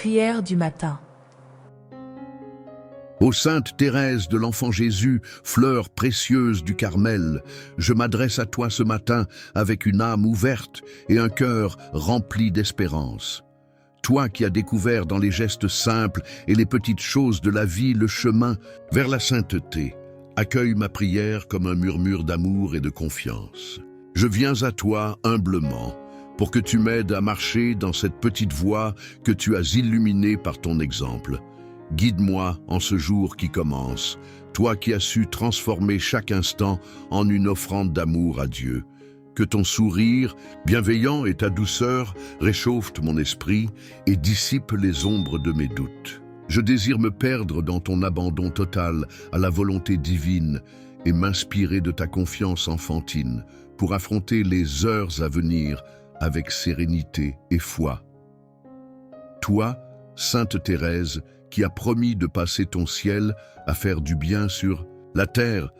Prière du matin. Ô Sainte Thérèse de l'Enfant Jésus, fleur précieuse du Carmel, je m'adresse à toi ce matin avec une âme ouverte et un cœur rempli d'espérance. Toi qui as découvert dans les gestes simples et les petites choses de la vie le chemin vers la sainteté, accueille ma prière comme un murmure d'amour et de confiance. Je viens à toi humblement pour que tu m'aides à marcher dans cette petite voie que tu as illuminée par ton exemple. Guide-moi en ce jour qui commence, toi qui as su transformer chaque instant en une offrande d'amour à Dieu. Que ton sourire bienveillant et ta douceur réchauffent mon esprit et dissipent les ombres de mes doutes. Je désire me perdre dans ton abandon total à la volonté divine et m'inspirer de ta confiance enfantine pour affronter les heures à venir avec sérénité et foi. Toi, Sainte Thérèse, qui a promis de passer ton ciel à faire du bien sur la terre,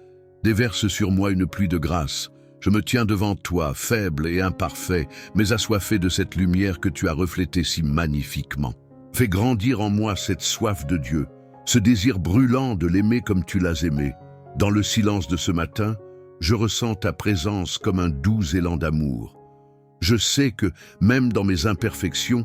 déverse sur moi une pluie de grâce. Je me tiens devant toi, faible et imparfait, mais assoiffé de cette lumière que tu as reflétée si magnifiquement. Fais grandir en moi cette soif de Dieu, ce désir brûlant de l'aimer comme tu l'as aimé. Dans le silence de ce matin, je ressens ta présence comme un doux élan d'amour. Je sais que, même dans mes imperfections,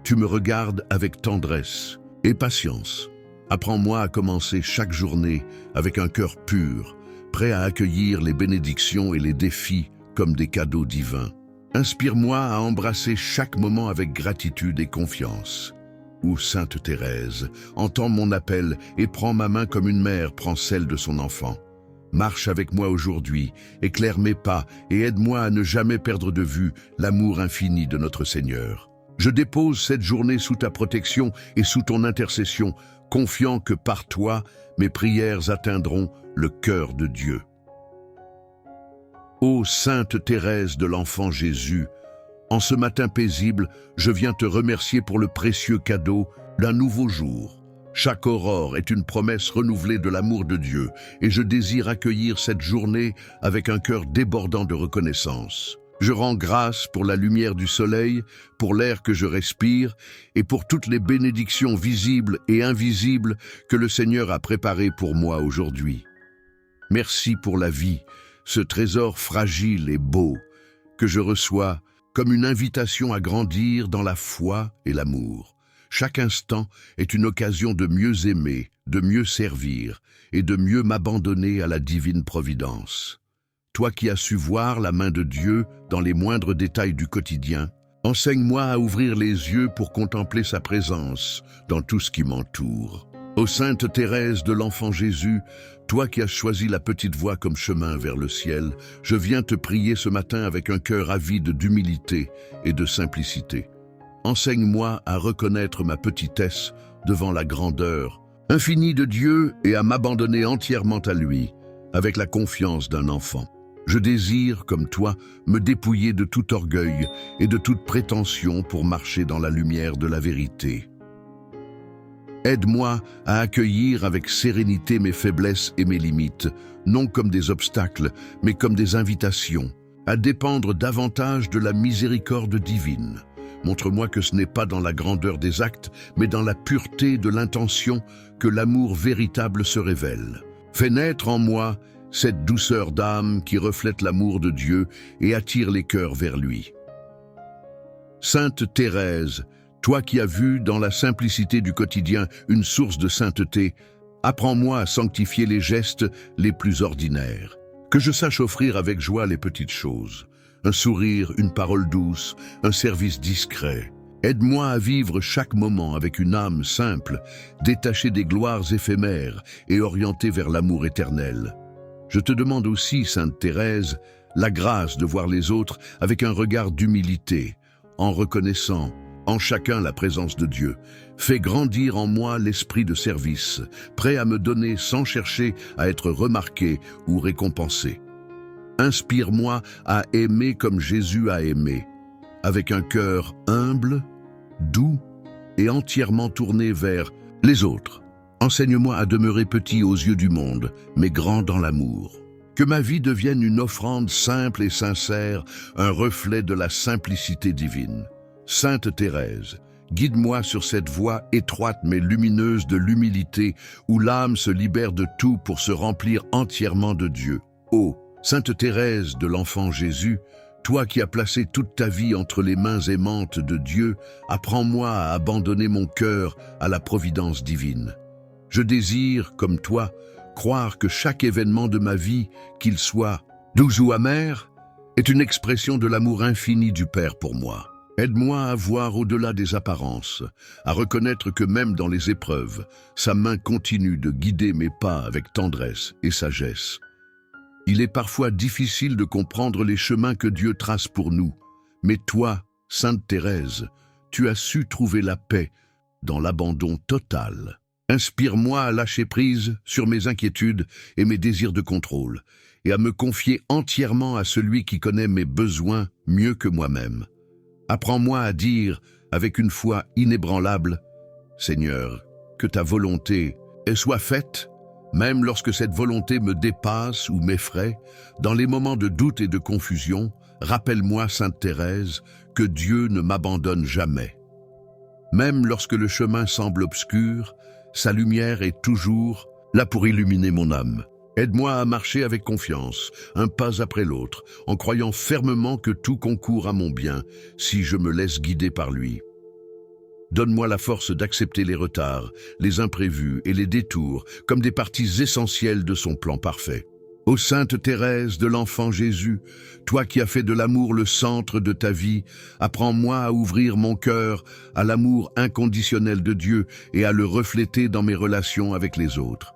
tu me regardes avec tendresse et patience. Apprends-moi à commencer chaque journée avec un cœur pur, prêt à accueillir les bénédictions et les défis comme des cadeaux divins. Inspire-moi à embrasser chaque moment avec gratitude et confiance. Ô Sainte Thérèse, entends mon appel et prends ma main comme une mère prend celle de son enfant. Marche avec moi aujourd'hui, éclaire mes pas et aide-moi à ne jamais perdre de vue l'amour infini de notre Seigneur. Je dépose cette journée sous ta protection et sous ton intercession, confiant que par toi, mes prières atteindront le cœur de Dieu. Ô Sainte Thérèse de l'Enfant Jésus, en ce matin paisible, je viens te remercier pour le précieux cadeau d'un nouveau jour. Chaque aurore est une promesse renouvelée de l'amour de Dieu, et je désire accueillir cette journée avec un cœur débordant de reconnaissance. Je rends grâce pour la lumière du soleil, pour l'air que je respire et pour toutes les bénédictions visibles et invisibles que le Seigneur a préparées pour moi aujourd'hui. Merci pour la vie, ce trésor fragile et beau que je reçois comme une invitation à grandir dans la foi et l'amour. Chaque instant est une occasion de mieux aimer, de mieux servir et de mieux m'abandonner à la divine providence. Toi qui as su voir la main de Dieu dans les moindres détails du quotidien, enseigne-moi à ouvrir les yeux pour contempler sa présence dans tout ce qui m'entoure. Ô Sainte Thérèse de l'Enfant Jésus, toi qui as choisi la petite voie comme chemin vers le ciel, je viens te prier ce matin avec un cœur avide d'humilité et de simplicité. Enseigne-moi à reconnaître ma petitesse devant la grandeur infinie de Dieu et à m'abandonner entièrement à lui, avec la confiance d'un enfant. Je désire, comme toi, me dépouiller de tout orgueil et de toute prétention pour marcher dans la lumière de la vérité. Aide-moi à accueillir avec sérénité mes faiblesses et mes limites, non comme des obstacles, mais comme des invitations, à dépendre davantage de la miséricorde divine. Montre-moi que ce n'est pas dans la grandeur des actes, mais dans la pureté de l'intention que l'amour véritable se révèle. Fais naître en moi cette douceur d'âme qui reflète l'amour de Dieu et attire les cœurs vers lui. Sainte Thérèse, toi qui as vu dans la simplicité du quotidien une source de sainteté, apprends-moi à sanctifier les gestes les plus ordinaires. Que je sache offrir avec joie les petites choses, un sourire, une parole douce, un service discret. Aide-moi à vivre chaque moment avec une âme simple, détachée des gloires éphémères et orientée vers l'amour éternel. Je te demande aussi, Sainte Thérèse, la grâce de voir les autres avec un regard d'humilité, en reconnaissant en chacun la présence de Dieu. Fais grandir en moi l'esprit de service, prêt à me donner sans chercher à être remarqué ou récompensé. Inspire-moi à aimer comme Jésus a aimé, avec un cœur humble, doux et entièrement tourné vers les autres. Enseigne-moi à demeurer petit aux yeux du monde, mais grand dans l'amour. Que ma vie devienne une offrande simple et sincère, un reflet de la simplicité divine. Sainte Thérèse, Guide-moi sur cette voie étroite mais lumineuse de l'humilité, où l'âme se libère de tout pour se remplir entièrement de Dieu. Ô Sainte Thérèse de l'Enfant Jésus, toi qui as placé toute ta vie entre les mains aimantes de Dieu, apprends-moi à abandonner mon cœur à la providence divine. Je désire, comme toi, croire que chaque événement de ma vie, qu'il soit doux ou amer, est une expression de l'amour infini du Père pour moi. Aide-moi à voir au-delà des apparences, à reconnaître que même dans les épreuves, sa main continue de guider mes pas avec tendresse et sagesse. Il est parfois difficile de comprendre les chemins que Dieu trace pour nous, mais toi, Sainte Thérèse, tu as su trouver la paix dans l'abandon total. Inspire-moi à lâcher prise sur mes inquiétudes et mes désirs de contrôle, et à me confier entièrement à celui qui connaît mes besoins mieux que moi-même. Apprends-moi à dire, avec une foi inébranlable, « Seigneur, que ta volonté soit faite », même lorsque cette volonté me dépasse ou m'effraie, dans les moments de doute et de confusion, rappelle-moi, Sainte Thérèse, que Dieu ne m'abandonne jamais. Même lorsque le chemin semble obscur, sa lumière est toujours là pour illuminer mon âme. Aide-moi à marcher avec confiance, un pas après l'autre, en croyant fermement que tout concourt à mon bien, si je me laisse guider par lui. Donne-moi la force d'accepter les retards, les imprévus et les détours comme des parties essentielles de son plan parfait. Ô Sainte Thérèse de l'Enfant Jésus, toi qui as fait de l'amour le centre de ta vie, apprends-moi à ouvrir mon cœur à l'amour inconditionnel de Dieu et à le refléter dans mes relations avec les autres.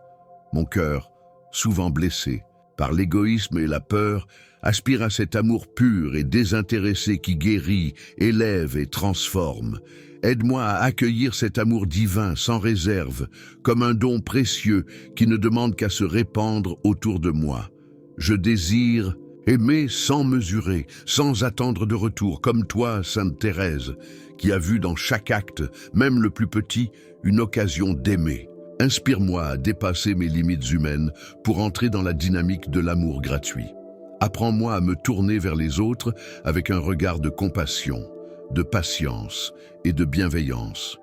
Mon cœur, souvent blessé par l'égoïsme et la peur, aspire à cet amour pur et désintéressé qui guérit, élève et transforme. Aide-moi à accueillir cet amour divin sans réserve, comme un don précieux qui ne demande qu'à se répandre autour de moi. Je désire aimer sans mesurer, sans attendre de retour, comme toi, Sainte Thérèse, qui a vu dans chaque acte, même le plus petit, une occasion d'aimer. Inspire-moi à dépasser mes limites humaines pour entrer dans la dynamique de l'amour gratuit. Apprends-moi à me tourner vers les autres avec un regard de compassion, de patience et de bienveillance,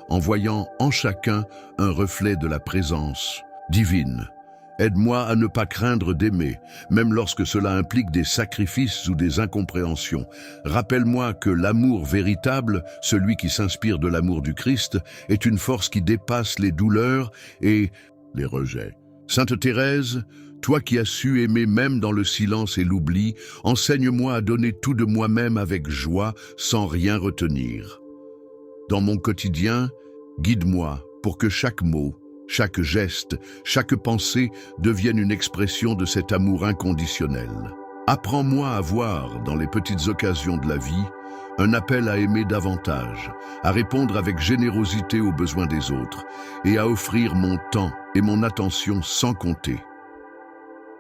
en voyant en chacun un reflet de la présence divine. Aide-moi à ne pas craindre d'aimer, même lorsque cela implique des sacrifices ou des incompréhensions. Rappelle-moi que l'amour véritable, celui qui s'inspire de l'amour du Christ, est une force qui dépasse les douleurs et les rejets. Sainte Thérèse, toi qui as su aimer même dans le silence et l'oubli, enseigne-moi à donner tout de moi-même avec joie, sans rien retenir. Dans mon quotidien, guide-moi pour que chaque mot, chaque geste, chaque pensée devienne une expression de cet amour inconditionnel. Apprends-moi à voir, dans les petites occasions de la vie, un appel à aimer davantage, à répondre avec générosité aux besoins des autres et à offrir mon temps et mon attention sans compter.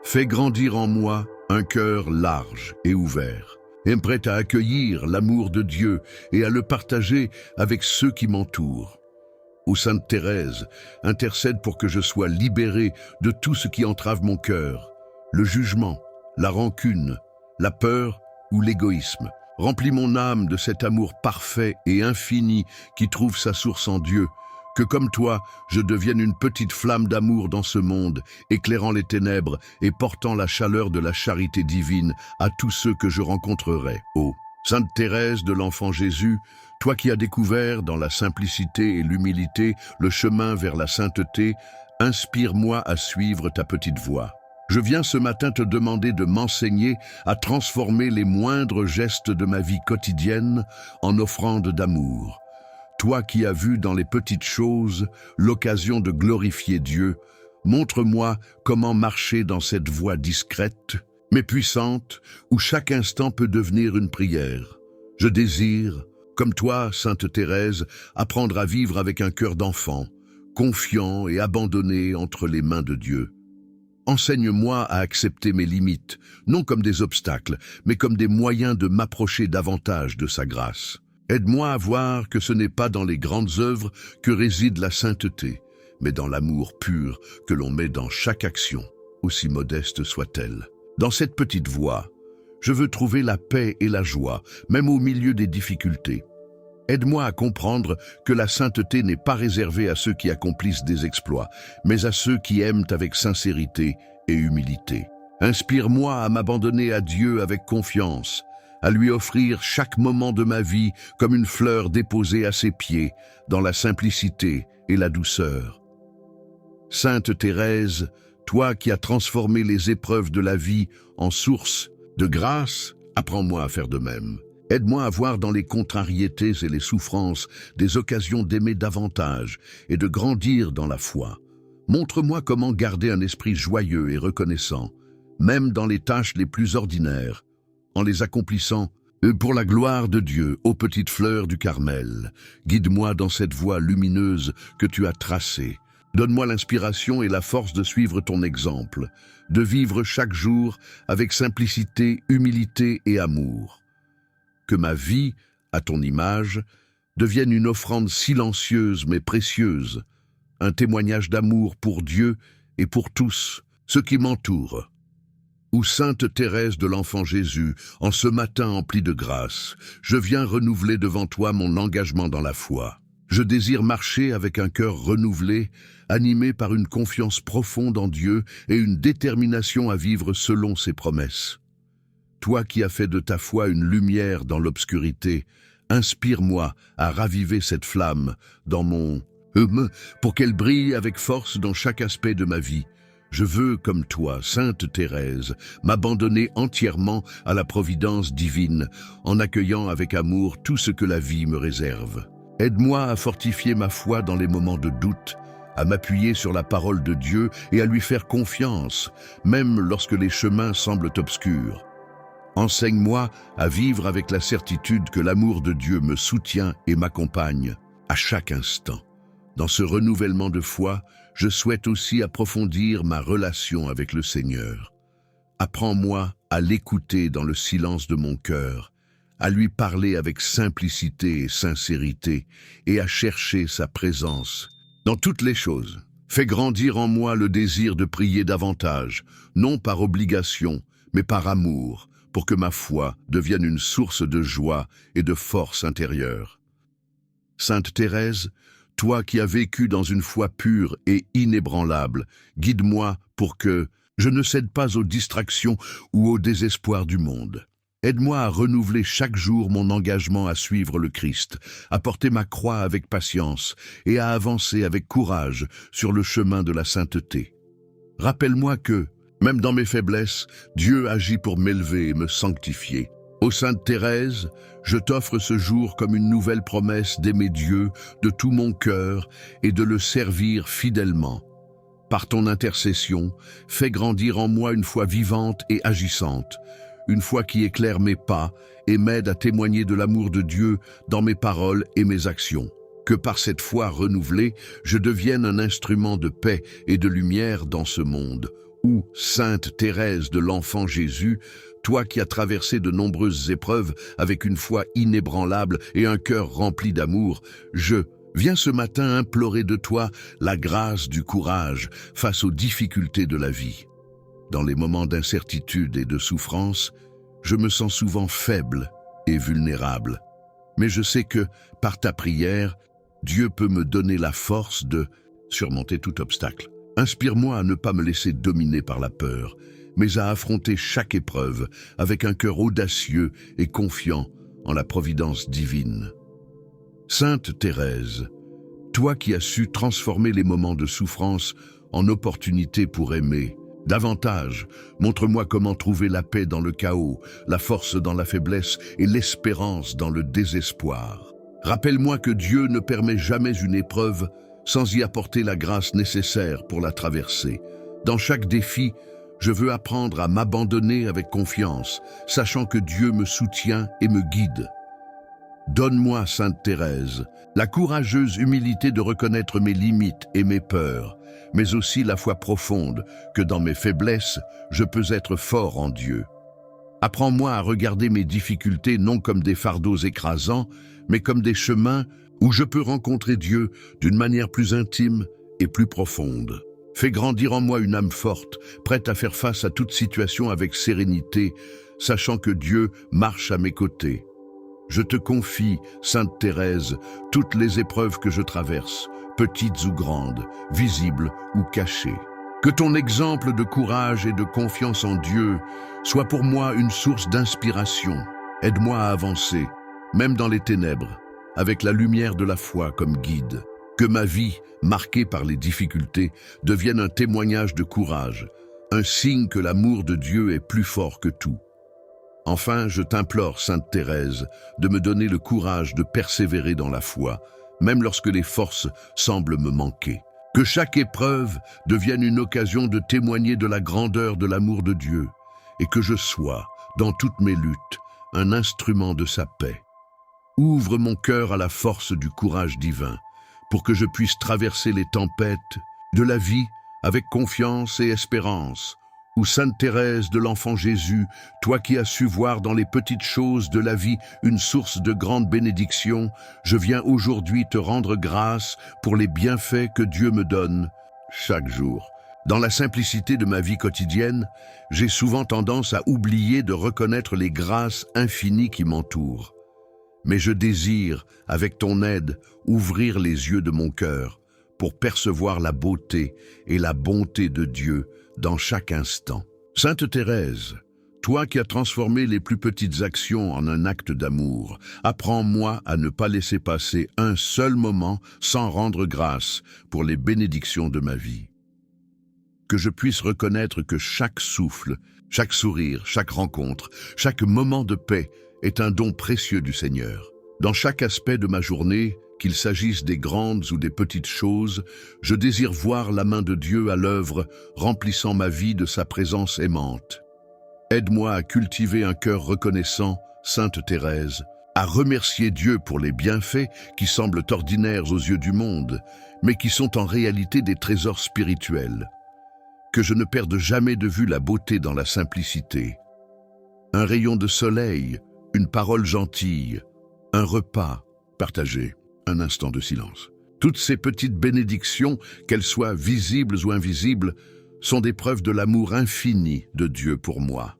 Fais grandir en moi un cœur large et ouvert, et prêt à accueillir l'amour de Dieu et à le partager avec ceux qui m'entourent. Ô Sainte Thérèse, intercède pour que je sois libéré de tout ce qui entrave mon cœur, le jugement, la rancune, la peur ou l'égoïsme. Remplis mon âme de cet amour parfait et infini qui trouve sa source en Dieu, que comme toi, je devienne une petite flamme d'amour dans ce monde, éclairant les ténèbres et portant la chaleur de la charité divine à tous ceux que je rencontrerai. Ô Sainte Thérèse de l'Enfant Jésus, toi qui as découvert dans la simplicité et l'humilité le chemin vers la sainteté, inspire-moi à suivre ta petite voie. Je viens ce matin te demander de m'enseigner à transformer les moindres gestes de ma vie quotidienne en offrande d'amour. Toi qui as vu dans les petites choses l'occasion de glorifier Dieu, montre-moi comment marcher dans cette voie discrète, mais puissante, où chaque instant peut devenir une prière. Je désire, comme toi, Sainte Thérèse, apprendre à vivre avec un cœur d'enfant, confiant et abandonné entre les mains de Dieu. Enseigne-moi à accepter mes limites, non comme des obstacles, mais comme des moyens de m'approcher davantage de sa grâce. Aide-moi à voir que ce n'est pas dans les grandes œuvres que réside la sainteté, mais dans l'amour pur que l'on met dans chaque action, aussi modeste soit-elle. Dans cette petite voie, je veux trouver la paix et la joie, même au milieu des difficultés. Aide-moi à comprendre que la sainteté n'est pas réservée à ceux qui accomplissent des exploits, mais à ceux qui aiment avec sincérité et humilité. Inspire-moi à m'abandonner à Dieu avec confiance, à lui offrir chaque moment de ma vie comme une fleur déposée à ses pieds, dans la simplicité et la douceur. Sainte Thérèse, toi qui as transformé les épreuves de la vie en source de grâce, apprends-moi à faire de même. Aide-moi à voir dans les contrariétés et les souffrances des occasions d'aimer davantage et de grandir dans la foi. Montre-moi comment garder un esprit joyeux et reconnaissant, même dans les tâches les plus ordinaires, en les accomplissant pour la gloire de Dieu, ô petite fleur du Carmel. Guide-moi dans cette voie lumineuse que tu as tracée. Donne-moi l'inspiration et la force de suivre ton exemple, de vivre chaque jour avec simplicité, humilité et amour. Que ma vie, à ton image, devienne une offrande silencieuse mais précieuse, un témoignage d'amour pour Dieu et pour tous ceux qui m'entourent. Ô Sainte Thérèse de l'Enfant Jésus, en ce matin empli de grâce, je viens renouveler devant toi mon engagement dans la foi. Je désire marcher avec un cœur renouvelé, animé par une confiance profonde en Dieu et une détermination à vivre selon ses promesses. Toi qui as fait de ta foi une lumière dans l'obscurité, inspire-moi à raviver cette flamme dans mon âme pour qu'elle brille avec force dans chaque aspect de ma vie. Je veux, comme toi, Sainte Thérèse, m'abandonner entièrement à la providence divine, en accueillant avec amour tout ce que la vie me réserve. Aide-moi à fortifier ma foi dans les moments de doute, à m'appuyer sur la parole de Dieu et à lui faire confiance, même lorsque les chemins semblent obscurs. Enseigne-moi à vivre avec la certitude que l'amour de Dieu me soutient et m'accompagne à chaque instant. Dans ce renouvellement de foi, je souhaite aussi approfondir ma relation avec le Seigneur. Apprends-moi à l'écouter dans le silence de mon cœur, à lui parler avec simplicité et sincérité, et à chercher sa présence dans toutes les choses. Fais grandir en moi le désir de prier davantage, non par obligation, mais par amour, pour que ma foi devienne une source de joie et de force intérieure. Sainte Thérèse, toi qui as vécu dans une foi pure et inébranlable, guide-moi pour que je ne cède pas aux distractions ou au désespoir du monde. Aide-moi à renouveler chaque jour mon engagement à suivre le Christ, à porter ma croix avec patience et à avancer avec courage sur le chemin de la sainteté. Rappelle-moi que, même dans mes faiblesses, Dieu agit pour m'élever et me sanctifier. Ô Sainte Thérèse, je t'offre ce jour comme une nouvelle promesse d'aimer Dieu de tout mon cœur et de le servir fidèlement. Par ton intercession, fais grandir en moi une foi vivante et agissante, une foi qui éclaire mes pas et m'aide à témoigner de l'amour de Dieu dans mes paroles et mes actions. Que par cette foi renouvelée, je devienne un instrument de paix et de lumière dans ce monde. Ô Sainte Thérèse de l'Enfant Jésus, toi qui as traversé de nombreuses épreuves avec une foi inébranlable et un cœur rempli d'amour, je viens ce matin implorer de toi la grâce du courage face aux difficultés de la vie. Dans les moments d'incertitude et de souffrance, je me sens souvent faible et vulnérable. Mais je sais que, par ta prière, Dieu peut me donner la force de surmonter tout obstacle. Inspire-moi à ne pas me laisser dominer par la peur, mais à affronter chaque épreuve avec un cœur audacieux et confiant en la providence divine. Sainte Thérèse, toi qui as su transformer les moments de souffrance en opportunités pour aimer davantage, montre-moi comment trouver la paix dans le chaos, la force dans la faiblesse et l'espérance dans le désespoir. Rappelle-moi que Dieu ne permet jamais une épreuve sans y apporter la grâce nécessaire pour la traverser. Dans chaque défi, je veux apprendre à m'abandonner avec confiance, sachant que Dieu me soutient et me guide. Donne-moi, Sainte Thérèse, la courageuse humilité de reconnaître mes limites et mes peurs, mais aussi la foi profonde que dans mes faiblesses, je peux être fort en Dieu. Apprends-moi à regarder mes difficultés non comme des fardeaux écrasants, mais comme des chemins où je peux rencontrer Dieu d'une manière plus intime et plus profonde. Fais grandir en moi une âme forte, prête à faire face à toute situation avec sérénité, sachant que Dieu marche à mes côtés. Je te confie, Sainte Thérèse, toutes les épreuves que je traverse, petites ou grandes, visibles ou cachées. Que ton exemple de courage et de confiance en Dieu soit pour moi une source d'inspiration. Aide-moi à avancer, même dans les ténèbres, avec la lumière de la foi comme guide. Que ma vie, marquée par les difficultés, devienne un témoignage de courage, un signe que l'amour de Dieu est plus fort que tout. Enfin, je t'implore, Sainte Thérèse, de me donner le courage de persévérer dans la foi, même lorsque les forces semblent me manquer. Que chaque épreuve devienne une occasion de témoigner de la grandeur de l'amour de Dieu, et que je sois, dans toutes mes luttes, un instrument de sa paix. Ouvre mon cœur à la force du courage divin, pour que je puisse traverser les tempêtes de la vie avec confiance et espérance. Ou Sainte Thérèse de l'Enfant Jésus, toi qui as su voir dans les petites choses de la vie une source de grande bénédiction, je viens aujourd'hui te rendre grâce pour les bienfaits que Dieu me donne chaque jour. Dans la simplicité de ma vie quotidienne, j'ai souvent tendance à oublier de reconnaître les grâces infinies qui m'entourent. Mais je désire, avec ton aide, ouvrir les yeux de mon cœur pour percevoir la beauté et la bonté de Dieu dans chaque instant. Sainte Thérèse, toi qui as transformé les plus petites actions en un acte d'amour, apprends-moi à ne pas laisser passer un seul moment sans rendre grâce pour les bénédictions de ma vie. Que je puisse reconnaître que chaque souffle, chaque sourire, chaque rencontre, chaque moment de paix est un don précieux du Seigneur. Dans chaque aspect de ma journée, qu'il s'agisse des grandes ou des petites choses, je désire voir la main de Dieu à l'œuvre, remplissant ma vie de sa présence aimante. Aide-moi à cultiver un cœur reconnaissant, Sainte Thérèse, à remercier Dieu pour les bienfaits qui semblent ordinaires aux yeux du monde, mais qui sont en réalité des trésors spirituels. Que je ne perde jamais de vue la beauté dans la simplicité. Un rayon de soleil, une parole gentille, un repas partagé. Un instant de silence. Toutes ces petites bénédictions, qu'elles soient visibles ou invisibles, sont des preuves de l'amour infini de Dieu pour moi.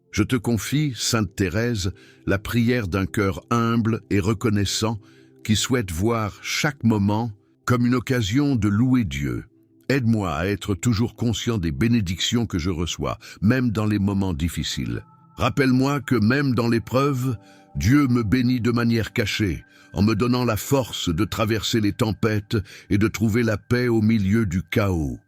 Je te confie, Sainte Thérèse, la prière d'un cœur humble et reconnaissant qui souhaite voir chaque moment comme une occasion de louer Dieu. Aide-moi à être toujours conscient des bénédictions que je reçois, même dans les moments difficiles. Rappelle-moi que même dans l'épreuve, Dieu me bénit de manière cachée, en me donnant la force de traverser les tempêtes et de trouver la paix au milieu du chaos.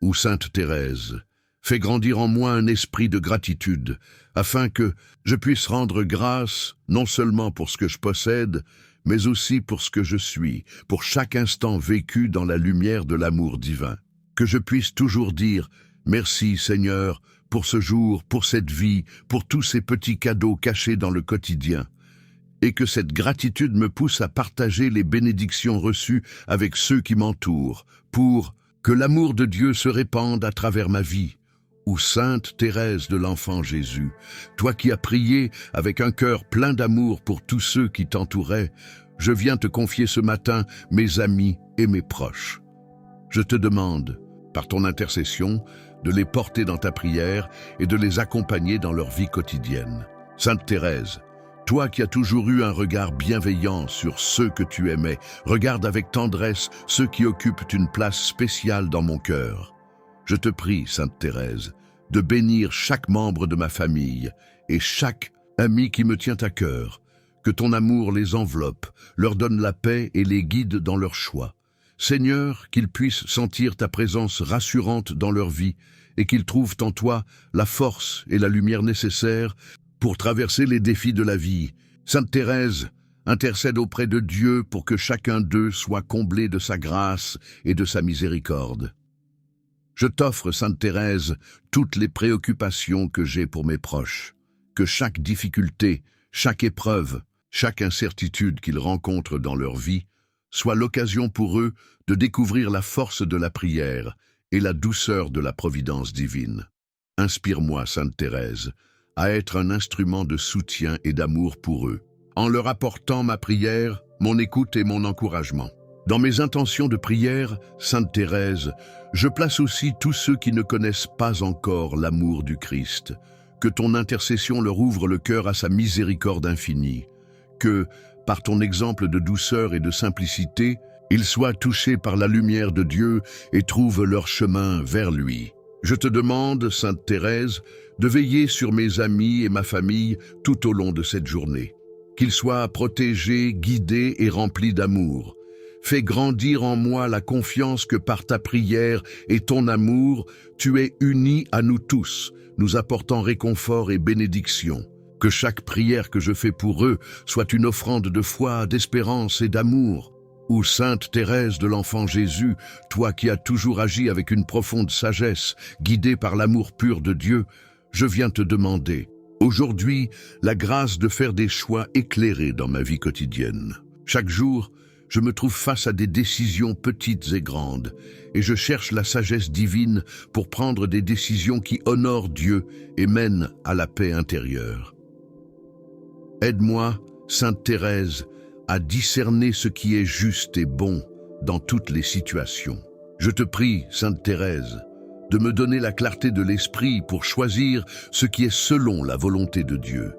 Ou Sainte Thérèse, fais grandir en moi un esprit de gratitude, afin que je puisse rendre grâce non seulement pour ce que je possède, mais aussi pour ce que je suis, pour chaque instant vécu dans la lumière de l'amour divin. Que je puisse toujours dire « Merci Seigneur » pour ce jour, pour cette vie, pour tous ces petits cadeaux cachés dans le quotidien. Et que cette gratitude me pousse à partager les bénédictions reçues avec ceux qui m'entourent, pour que l'amour de Dieu se répande à travers ma vie. Ou Sainte Thérèse de l'Enfant Jésus, toi qui as prié avec un cœur plein d'amour pour tous ceux qui t'entouraient, je viens te confier ce matin mes amis et mes proches. Je te demande, par ton intercession, de les porter dans ta prière et de les accompagner dans leur vie quotidienne. Sainte Thérèse, toi qui as toujours eu un regard bienveillant sur ceux que tu aimais, regarde avec tendresse ceux qui occupent une place spéciale dans mon cœur. Je te prie, Sainte Thérèse, de bénir chaque membre de ma famille et chaque ami qui me tient à cœur, que ton amour les enveloppe, leur donne la paix et les guide dans leurs choix. Seigneur, qu'ils puissent sentir ta présence rassurante dans leur vie et qu'ils trouvent en toi la force et la lumière nécessaires pour traverser les défis de la vie. Sainte Thérèse, intercède auprès de Dieu pour que chacun d'eux soit comblé de sa grâce et de sa miséricorde. Je t'offre, Sainte Thérèse, toutes les préoccupations que j'ai pour mes proches, que chaque difficulté, chaque épreuve, chaque incertitude qu'ils rencontrent dans leur vie soit l'occasion pour eux de découvrir la force de la prière et la douceur de la providence divine. Inspire-moi, Sainte Thérèse, à être un instrument de soutien et d'amour pour eux, en leur apportant ma prière, mon écoute et mon encouragement. Dans mes intentions de prière, Sainte Thérèse, je place aussi tous ceux qui ne connaissent pas encore l'amour du Christ, que ton intercession leur ouvre le cœur à sa miséricorde infinie, que, par ton exemple de douceur et de simplicité, ils soient touchés par la lumière de Dieu et trouvent leur chemin vers lui. Je te demande, Sainte Thérèse, de veiller sur mes amis et ma famille tout au long de cette journée. Qu'ils soient protégés, guidés et remplis d'amour. Fais grandir en moi la confiance que par ta prière et ton amour, tu es uni à nous tous, nous apportant réconfort et bénédiction. Que chaque prière que je fais pour eux soit une offrande de foi, d'espérance et d'amour. Ô Sainte Thérèse de l'Enfant Jésus, toi qui as toujours agi avec une profonde sagesse, guidée par l'amour pur de Dieu, je viens te demander, aujourd'hui, la grâce de faire des choix éclairés dans ma vie quotidienne. Chaque jour, je me trouve face à des décisions petites et grandes, et je cherche la sagesse divine pour prendre des décisions qui honorent Dieu et mènent à la paix intérieure. Aide-moi, Sainte Thérèse, à discerner ce qui est juste et bon dans toutes les situations. Je te prie, Sainte Thérèse, de me donner la clarté de l'esprit pour choisir ce qui est selon la volonté de Dieu.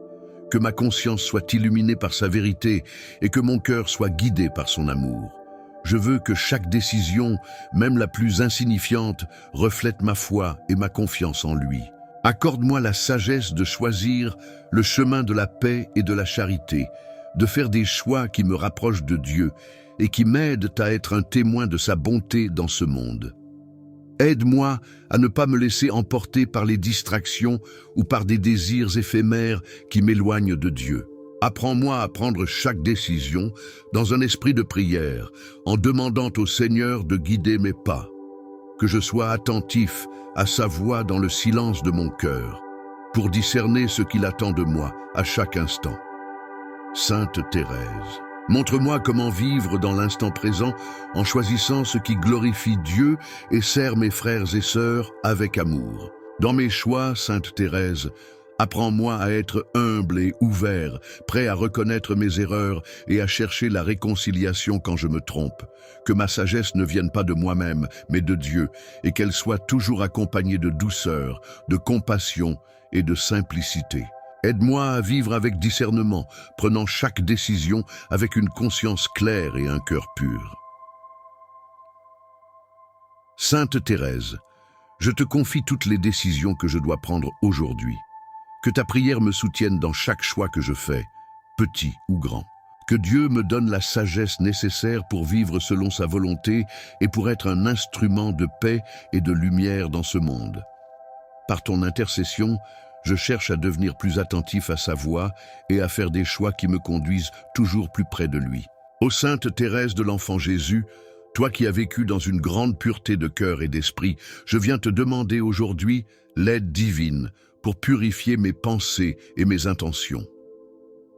Que ma conscience soit illuminée par sa vérité et que mon cœur soit guidé par son amour. Je veux que chaque décision, même la plus insignifiante, reflète ma foi et ma confiance en lui. Accorde-moi la sagesse de choisir le chemin de la paix et de la charité, de faire des choix qui me rapprochent de Dieu et qui m'aident à être un témoin de sa bonté dans ce monde. Aide-moi à ne pas me laisser emporter par les distractions ou par des désirs éphémères qui m'éloignent de Dieu. Apprends-moi à prendre chaque décision dans un esprit de prière, en demandant au Seigneur de guider mes pas. Que je sois attentif à sa voix dans le silence de mon cœur, pour discerner ce qu'il attend de moi à chaque instant. Sainte Thérèse, montre-moi comment vivre dans l'instant présent en choisissant ce qui glorifie Dieu et sert mes frères et sœurs avec amour. Dans mes choix, Sainte Thérèse, apprends-moi à être humble et ouvert, prêt à reconnaître mes erreurs et à chercher la réconciliation quand je me trompe. Que ma sagesse ne vienne pas de moi-même, mais de Dieu, et qu'elle soit toujours accompagnée de douceur, de compassion et de simplicité. Aide-moi à vivre avec discernement, prenant chaque décision avec une conscience claire et un cœur pur. Sainte Thérèse, je te confie toutes les décisions que je dois prendre aujourd'hui. Que ta prière me soutienne dans chaque choix que je fais, petit ou grand. Que Dieu me donne la sagesse nécessaire pour vivre selon sa volonté et pour être un instrument de paix et de lumière dans ce monde. Par ton intercession, je cherche à devenir plus attentif à sa voix et à faire des choix qui me conduisent toujours plus près de lui. Ô Sainte Thérèse de l'Enfant Jésus, toi qui as vécu dans une grande pureté de cœur et d'esprit, je viens te demander aujourd'hui l'aide divine pour purifier mes pensées et mes intentions.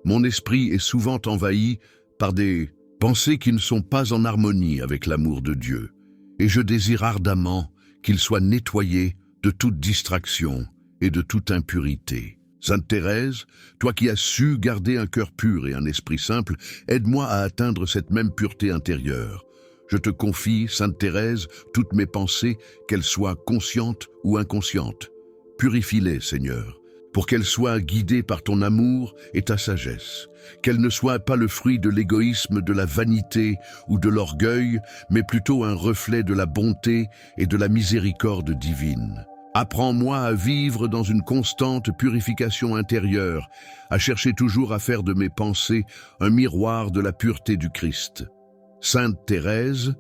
Mon esprit est souvent envahi par des pensées qui ne sont pas en harmonie avec l'amour de Dieu, et je désire ardemment qu'il soit nettoyé de toute distraction et de toute impurité. Sainte Thérèse, toi qui as su garder un cœur pur et un esprit simple, aide-moi à atteindre cette même pureté intérieure. Je te confie, Sainte Thérèse, toutes mes pensées, qu'elles soient conscientes ou inconscientes. Purifie-les, Seigneur, pour qu'elles soient guidées par ton amour et ta sagesse, qu'elles ne soient pas le fruit de l'égoïsme, de la vanité ou de l'orgueil, mais plutôt un reflet de la bonté et de la miséricorde divine. Apprends-moi à vivre dans une constante purification intérieure, à chercher toujours à faire de mes pensées un miroir de la pureté du Christ. Sainte Thérèse,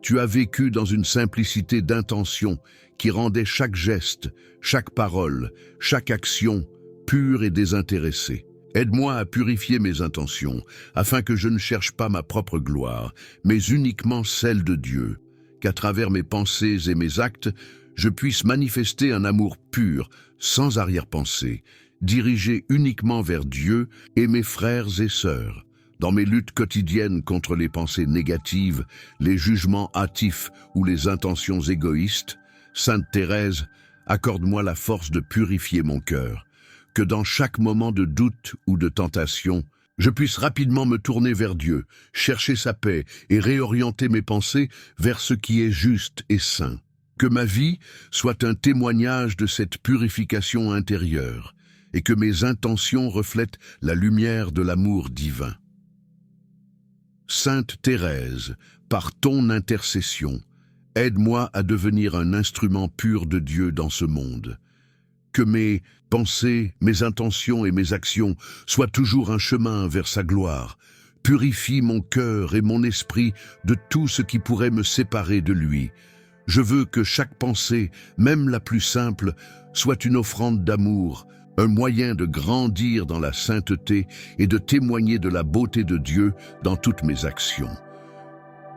tu as vécu dans une simplicité d'intention qui rendait chaque geste, chaque parole, chaque action pure et désintéressée. Aide-moi à purifier mes intentions, afin que je ne cherche pas ma propre gloire, mais uniquement celle de Dieu, qu'à travers mes pensées et mes actes, je puisse manifester un amour pur, sans arrière-pensée, dirigé uniquement vers Dieu et mes frères et sœurs. Dans mes luttes quotidiennes contre les pensées négatives, les jugements hâtifs ou les intentions égoïstes, Sainte Thérèse, accorde-moi la force de purifier mon cœur, que dans chaque moment de doute ou de tentation, je puisse rapidement me tourner vers Dieu, chercher sa paix et réorienter mes pensées vers ce qui est juste et saint. Que ma vie soit un témoignage de cette purification intérieure, et que mes intentions reflètent la lumière de l'amour divin. Sainte Thérèse, par ton intercession, aide-moi à devenir un instrument pur de Dieu dans ce monde. Que mes pensées, mes intentions et mes actions soient toujours un chemin vers sa gloire. Purifie mon cœur et mon esprit de tout ce qui pourrait me séparer de lui. Je veux que chaque pensée, même la plus simple, soit une offrande d'amour, un moyen de grandir dans la sainteté et de témoigner de la beauté de Dieu dans toutes mes actions.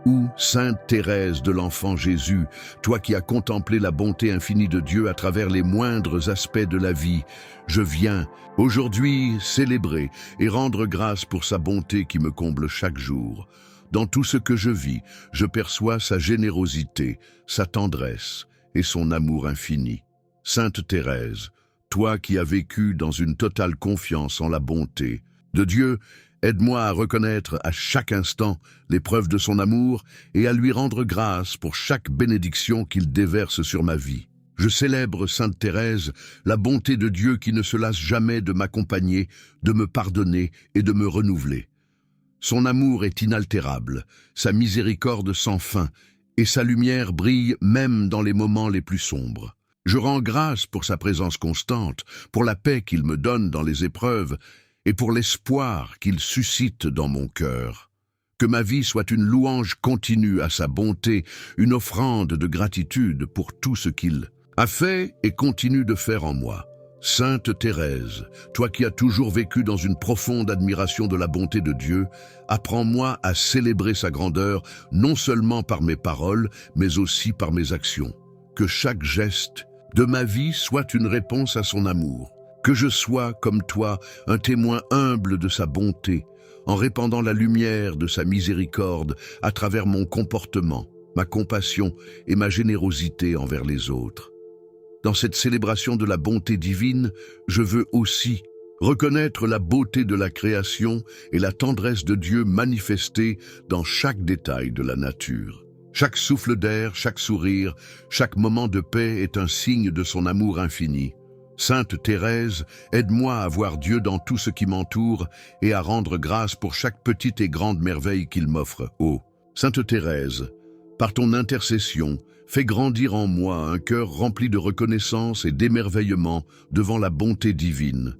Ou, Sainte Thérèse de l'Enfant Jésus, toi qui as contemplé la bonté infinie de Dieu à travers les moindres aspects de la vie, je viens aujourd'hui célébrer et rendre grâce pour sa bonté qui me comble chaque jour. Dans tout ce que je vis, je perçois sa générosité, sa tendresse et son amour infini. Sainte Thérèse, toi qui as vécu dans une totale confiance en la bonté de Dieu, aide-moi à reconnaître à chaque instant les preuves de son amour et à lui rendre grâce pour chaque bénédiction qu'il déverse sur ma vie. Je célèbre, Sainte Thérèse, la bonté de Dieu qui ne se lasse jamais de m'accompagner, de me pardonner et de me renouveler. Son amour est inaltérable, sa miséricorde sans fin, et sa lumière brille même dans les moments les plus sombres. Je rends grâce pour sa présence constante, pour la paix qu'il me donne dans les épreuves, et pour l'espoir qu'il suscite dans mon cœur. Que ma vie soit une louange continue à sa bonté, une offrande de gratitude pour tout ce qu'il a fait et continue de faire en moi. Sainte Thérèse, toi qui as toujours vécu dans une profonde admiration de la bonté de Dieu, apprends-moi à célébrer sa grandeur, non seulement par mes paroles, mais aussi par mes actions. Que chaque geste de ma vie soit une réponse à son amour. Que je sois, comme toi, un témoin humble de sa bonté, en répandant la lumière de sa miséricorde à travers mon comportement, ma compassion et ma générosité envers les autres. Dans cette célébration de la bonté divine, je veux aussi reconnaître la beauté de la création et la tendresse de Dieu manifestée dans chaque détail de la nature. Chaque souffle d'air, chaque sourire, chaque moment de paix est un signe de son amour infini. Sainte Thérèse, aide-moi à voir Dieu dans tout ce qui m'entoure et à rendre grâce pour chaque petite et grande merveille qu'il m'offre. Oh, Sainte Thérèse, par ton intercession, fais grandir en moi un cœur rempli de reconnaissance et d'émerveillement devant la bonté divine.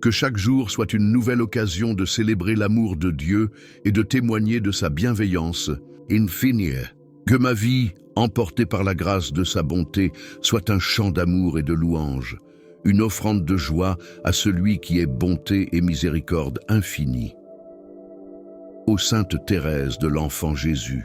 Que chaque jour soit une nouvelle occasion de célébrer l'amour de Dieu et de témoigner de sa bienveillance infinie. Que ma vie, emportée par la grâce de sa bonté, soit un chant d'amour et de louange, une offrande de joie à celui qui est bonté et miséricorde infinie. Ô Sainte Thérèse de l'Enfant Jésus,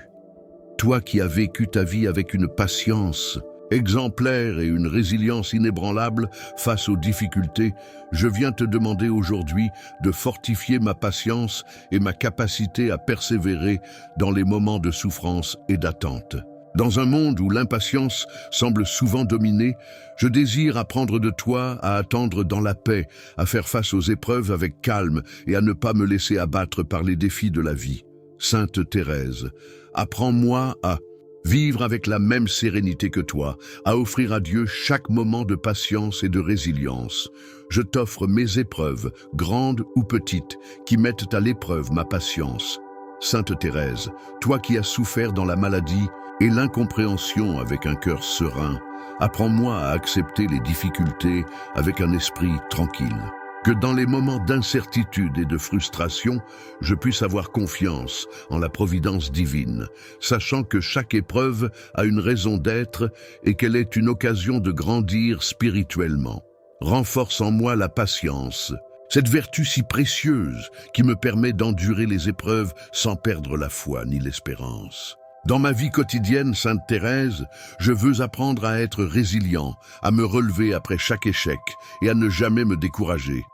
toi qui as vécu ta vie avec une patience exemplaire et une résilience inébranlable face aux difficultés, je viens te demander aujourd'hui de fortifier ma patience et ma capacité à persévérer dans les moments de souffrance et d'attente. Dans un monde où l'impatience semble souvent dominer, je désire apprendre de toi à attendre dans la paix, à faire face aux épreuves avec calme et à ne pas me laisser abattre par les défis de la vie. Sainte Thérèse, apprends-moi à vivre avec la même sérénité que toi, à offrir à Dieu chaque moment de patience et de résilience. Je t'offre mes épreuves, grandes ou petites, qui mettent à l'épreuve ma patience. Sainte Thérèse, toi qui as souffert dans la maladie et l'incompréhension avec un cœur serein, apprends-moi à accepter les difficultés avec un esprit tranquille. Que dans les moments d'incertitude et de frustration, je puisse avoir confiance en la providence divine, sachant que chaque épreuve a une raison d'être et qu'elle est une occasion de grandir spirituellement. Renforce en moi la patience, cette vertu si précieuse qui me permet d'endurer les épreuves sans perdre la foi ni l'espérance. Dans ma vie quotidienne, Sainte Thérèse, je veux apprendre à être résilient, à me relever après chaque échec et à ne jamais me décourager.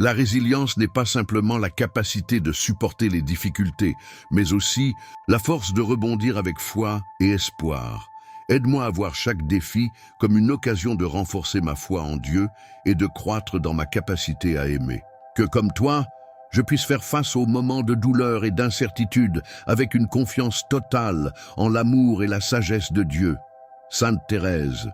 La résilience n'est pas simplement la capacité de supporter les difficultés, mais aussi la force de rebondir avec foi et espoir. Aide-moi à voir chaque défi comme une occasion de renforcer ma foi en Dieu et de croître dans ma capacité à aimer. Que comme toi, je puisse faire face aux moments de douleur et d'incertitude avec une confiance totale en l'amour et la sagesse de Dieu. Sainte Thérèse,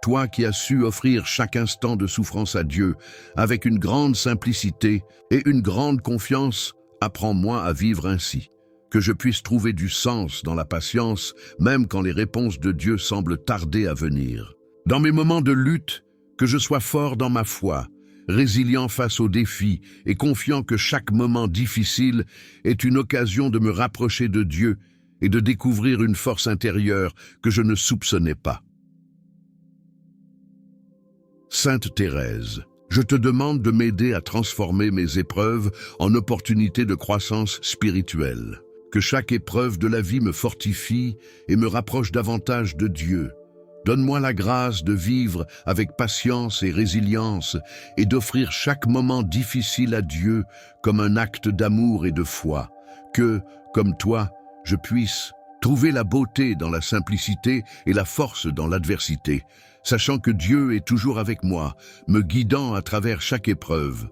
toi qui as su offrir chaque instant de souffrance à Dieu avec une grande simplicité et une grande confiance, apprends-moi à vivre ainsi. Que je puisse trouver du sens dans la patience, même quand les réponses de Dieu semblent tarder à venir. Dans mes moments de lutte, que je sois fort dans ma foi, résilient face aux défis et confiant que chaque moment difficile est une occasion de me rapprocher de Dieu et de découvrir une force intérieure que je ne soupçonnais pas. Sainte Thérèse, je te demande de m'aider à transformer mes épreuves en opportunités de croissance spirituelle. Que chaque épreuve de la vie me fortifie et me rapproche davantage de Dieu. Donne-moi la grâce de vivre avec patience et résilience et d'offrir chaque moment difficile à Dieu comme un acte d'amour et de foi. Que, comme toi, je puisse trouver la beauté dans la simplicité et la force dans l'adversité, sachant que Dieu est toujours avec moi, me guidant à travers chaque épreuve.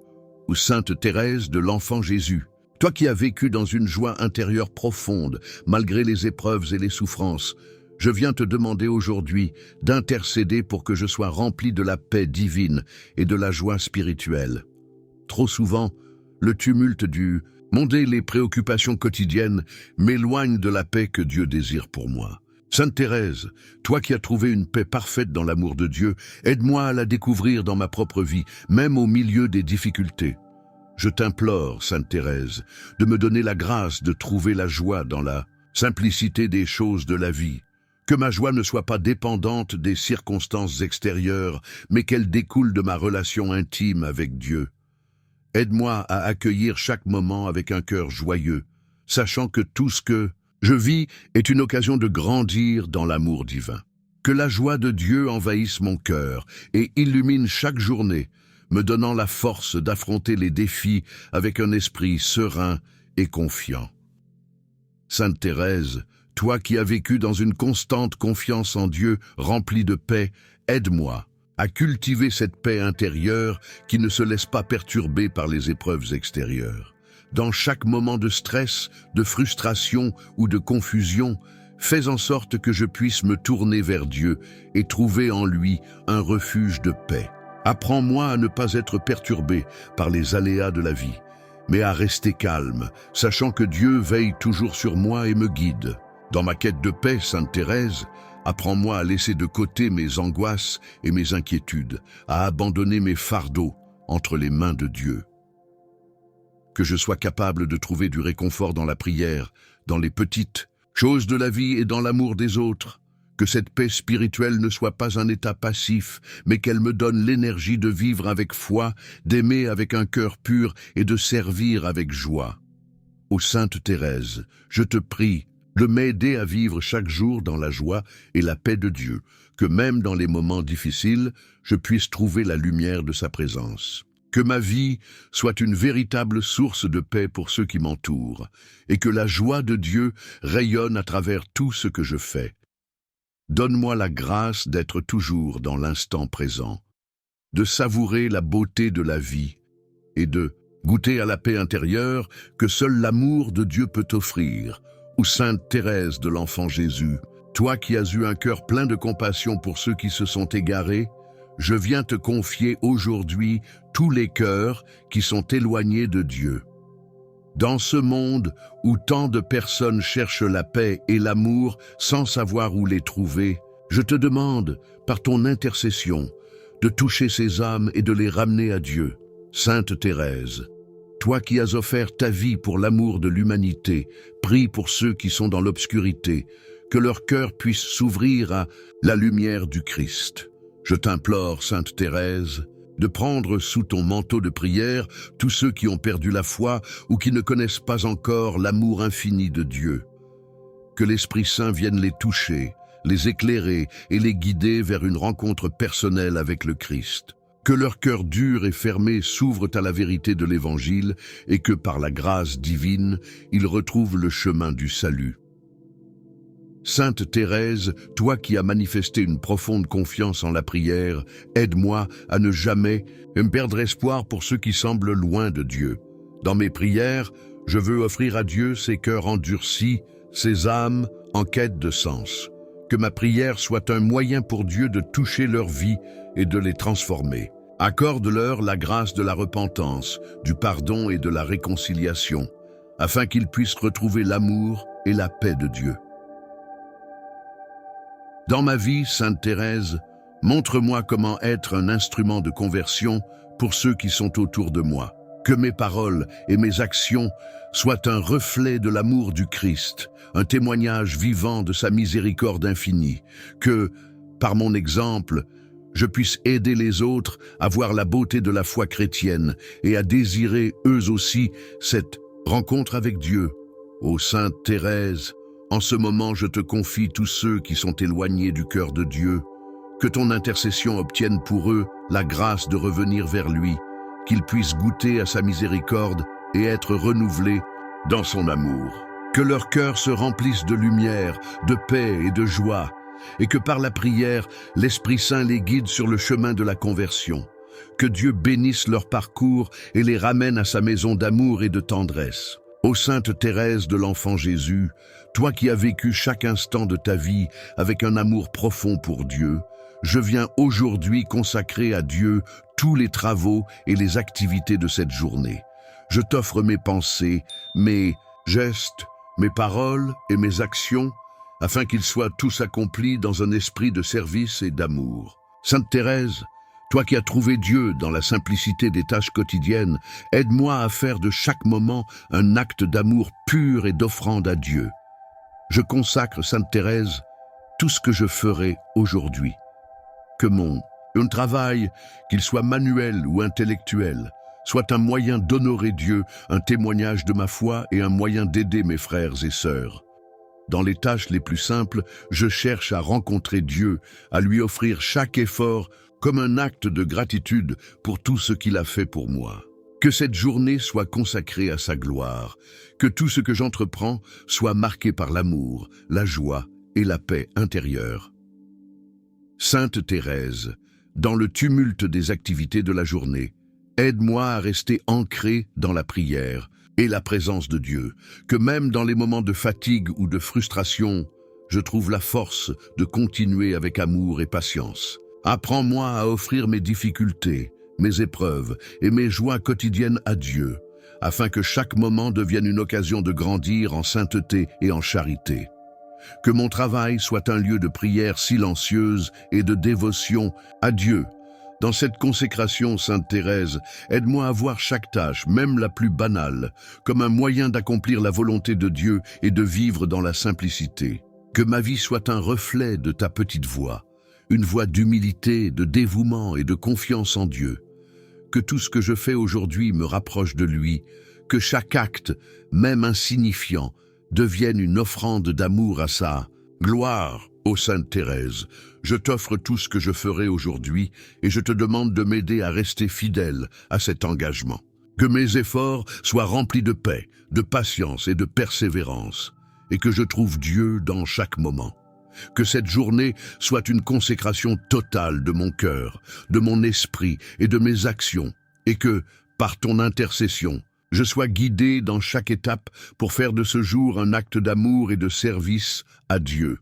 Ô Sainte Thérèse de l'Enfant Jésus, toi qui as vécu dans une joie intérieure profonde, malgré les épreuves et les souffrances, je viens te demander aujourd'hui d'intercéder pour que je sois rempli de la paix divine et de la joie spirituelle. Trop souvent, le tumulte du monde et les préoccupations quotidiennes m'éloignent de la paix que Dieu désire pour moi. Sainte Thérèse, toi qui as trouvé une paix parfaite dans l'amour de Dieu, aide-moi à la découvrir dans ma propre vie, même au milieu des difficultés. Je t'implore, Sainte Thérèse, de me donner la grâce de trouver la joie dans la simplicité des choses de la vie. Que ma joie ne soit pas dépendante des circonstances extérieures, mais qu'elle découle de ma relation intime avec Dieu. Aide-moi à accueillir chaque moment avec un cœur joyeux, sachant que tout ce que je vis est une occasion de grandir dans l'amour divin. Que la joie de Dieu envahisse mon cœur et illumine chaque journée, me donnant la force d'affronter les défis avec un esprit serein et confiant. Sainte Thérèse, toi qui as vécu dans une constante confiance en Dieu remplie de paix, aide-moi à cultiver cette paix intérieure qui ne se laisse pas perturber par les épreuves extérieures. Dans chaque moment de stress, de frustration ou de confusion, fais en sorte que je puisse me tourner vers Dieu et trouver en lui un refuge de paix. Apprends-moi à ne pas être perturbé par les aléas de la vie, mais à rester calme, sachant que Dieu veille toujours sur moi et me guide. Dans ma quête de paix, Sainte Thérèse, apprends-moi à laisser de côté mes angoisses et mes inquiétudes, à abandonner mes fardeaux entre les mains de Dieu. Que je sois capable de trouver du réconfort dans la prière, dans les petites choses de la vie et dans l'amour des autres. Que cette paix spirituelle ne soit pas un état passif, mais qu'elle me donne l'énergie de vivre avec foi, d'aimer avec un cœur pur et de servir avec joie. Ô Sainte Thérèse, je te prie de m'aider à vivre chaque jour dans la joie et la paix de Dieu, que même dans les moments difficiles, je puisse trouver la lumière de sa présence. Que ma vie soit une véritable source de paix pour ceux qui m'entourent, et que la joie de Dieu rayonne à travers tout ce que je fais. Donne-moi la grâce d'être toujours dans l'instant présent, de savourer la beauté de la vie et de goûter à la paix intérieure que seul l'amour de Dieu peut offrir. Ô Sainte Thérèse de l'Enfant Jésus, toi qui as eu un cœur plein de compassion pour ceux qui se sont égarés, je viens te confier aujourd'hui tous les cœurs qui sont éloignés de Dieu. Dans ce monde où tant de personnes cherchent la paix et l'amour sans savoir où les trouver, je te demande, par ton intercession, de toucher ces âmes et de les ramener à Dieu. Sainte Thérèse, toi qui as offert ta vie pour l'amour de l'humanité, prie pour ceux qui sont dans l'obscurité, que leur cœur puisse s'ouvrir à la lumière du Christ. Je t'implore, Sainte Thérèse, de prendre sous ton manteau de prière tous ceux qui ont perdu la foi ou qui ne connaissent pas encore l'amour infini de Dieu. Que l'Esprit Saint vienne les toucher, les éclairer et les guider vers une rencontre personnelle avec le Christ. Que leur cœur dur et fermé s'ouvre à la vérité de l'Évangile et que par la grâce divine, ils retrouvent le chemin du salut. Sainte Thérèse, toi qui as manifesté une profonde confiance en la prière, aide-moi à ne jamais me perdre espoir pour ceux qui semblent loin de Dieu. Dans mes prières, je veux offrir à Dieu ces cœurs endurcis, ces âmes en quête de sens. Que ma prière soit un moyen pour Dieu de toucher leur vie et de les transformer. Accorde-leur la grâce de la repentance, du pardon et de la réconciliation, afin qu'ils puissent retrouver l'amour et la paix de Dieu. Dans ma vie, Sainte Thérèse, montre-moi comment être un instrument de conversion pour ceux qui sont autour de moi. Que mes paroles et mes actions soient un reflet de l'amour du Christ, un témoignage vivant de sa miséricorde infinie. Que, par mon exemple, je puisse aider les autres à voir la beauté de la foi chrétienne et à désirer eux aussi cette rencontre avec Dieu. Ô Sainte Thérèse, en ce moment je te confie tous ceux qui sont éloignés du cœur de Dieu. Que ton intercession obtienne pour eux la grâce de revenir vers lui, qu'ils puissent goûter à sa miséricorde et être renouvelés dans son amour. Que leur cœur se remplisse de lumière, de paix et de joie, et que par la prière, l'Esprit Saint les guide sur le chemin de la conversion. Que Dieu bénisse leur parcours et les ramène à sa maison d'amour et de tendresse. Ô Sainte Thérèse de l'Enfant Jésus, toi qui as vécu chaque instant de ta vie avec un amour profond pour Dieu, je viens aujourd'hui consacrer à Dieu tous les travaux et les activités de cette journée. Je t'offre mes pensées, mes gestes, mes paroles et mes actions, afin qu'ils soient tous accomplis dans un esprit de service et d'amour. Sainte Thérèse, toi qui as trouvé Dieu dans la simplicité des tâches quotidiennes, aide-moi à faire de chaque moment un acte d'amour pur et d'offrande à Dieu. Je consacre, Sainte Thérèse, tout ce que je ferai aujourd'hui. Que mon travail, qu'il soit manuel ou intellectuel, soit un moyen d'honorer Dieu, un témoignage de ma foi et un moyen d'aider mes frères et sœurs. Dans les tâches les plus simples, je cherche à rencontrer Dieu, à lui offrir chaque effort comme un acte de gratitude pour tout ce qu'il a fait pour moi. Que cette journée soit consacrée à sa gloire, que tout ce que j'entreprends soit marqué par l'amour, la joie et la paix intérieure. Sainte Thérèse, dans le tumulte des activités de la journée, aide-moi à rester ancré dans la prière et la présence de Dieu, que même dans les moments de fatigue ou de frustration, je trouve la force de continuer avec amour et patience. Apprends-moi à offrir mes difficultés, mes épreuves et mes joies quotidiennes à Dieu, afin que chaque moment devienne une occasion de grandir en sainteté et en charité. Que mon travail soit un lieu de prière silencieuse et de dévotion à Dieu. Dans cette consécration, Sainte Thérèse, aide-moi à voir chaque tâche, même la plus banale, comme un moyen d'accomplir la volonté de Dieu et de vivre dans la simplicité. Que ma vie soit un reflet de ta petite voix, une voix d'humilité, de dévouement et de confiance en Dieu. Que tout ce que je fais aujourd'hui me rapproche de lui, que chaque acte, même insignifiant, devienne une offrande d'amour à sa gloire. Ô Sainte Thérèse, je t'offre tout ce que je ferai aujourd'hui et je te demande de m'aider à rester fidèle à cet engagement. Que mes efforts soient remplis de paix, de patience et de persévérance, et que je trouve Dieu dans chaque moment. Que cette journée soit une consécration totale de mon cœur, de mon esprit et de mes actions, et que, par ton intercession, je sois guidé dans chaque étape pour faire de ce jour un acte d'amour et de service à Dieu.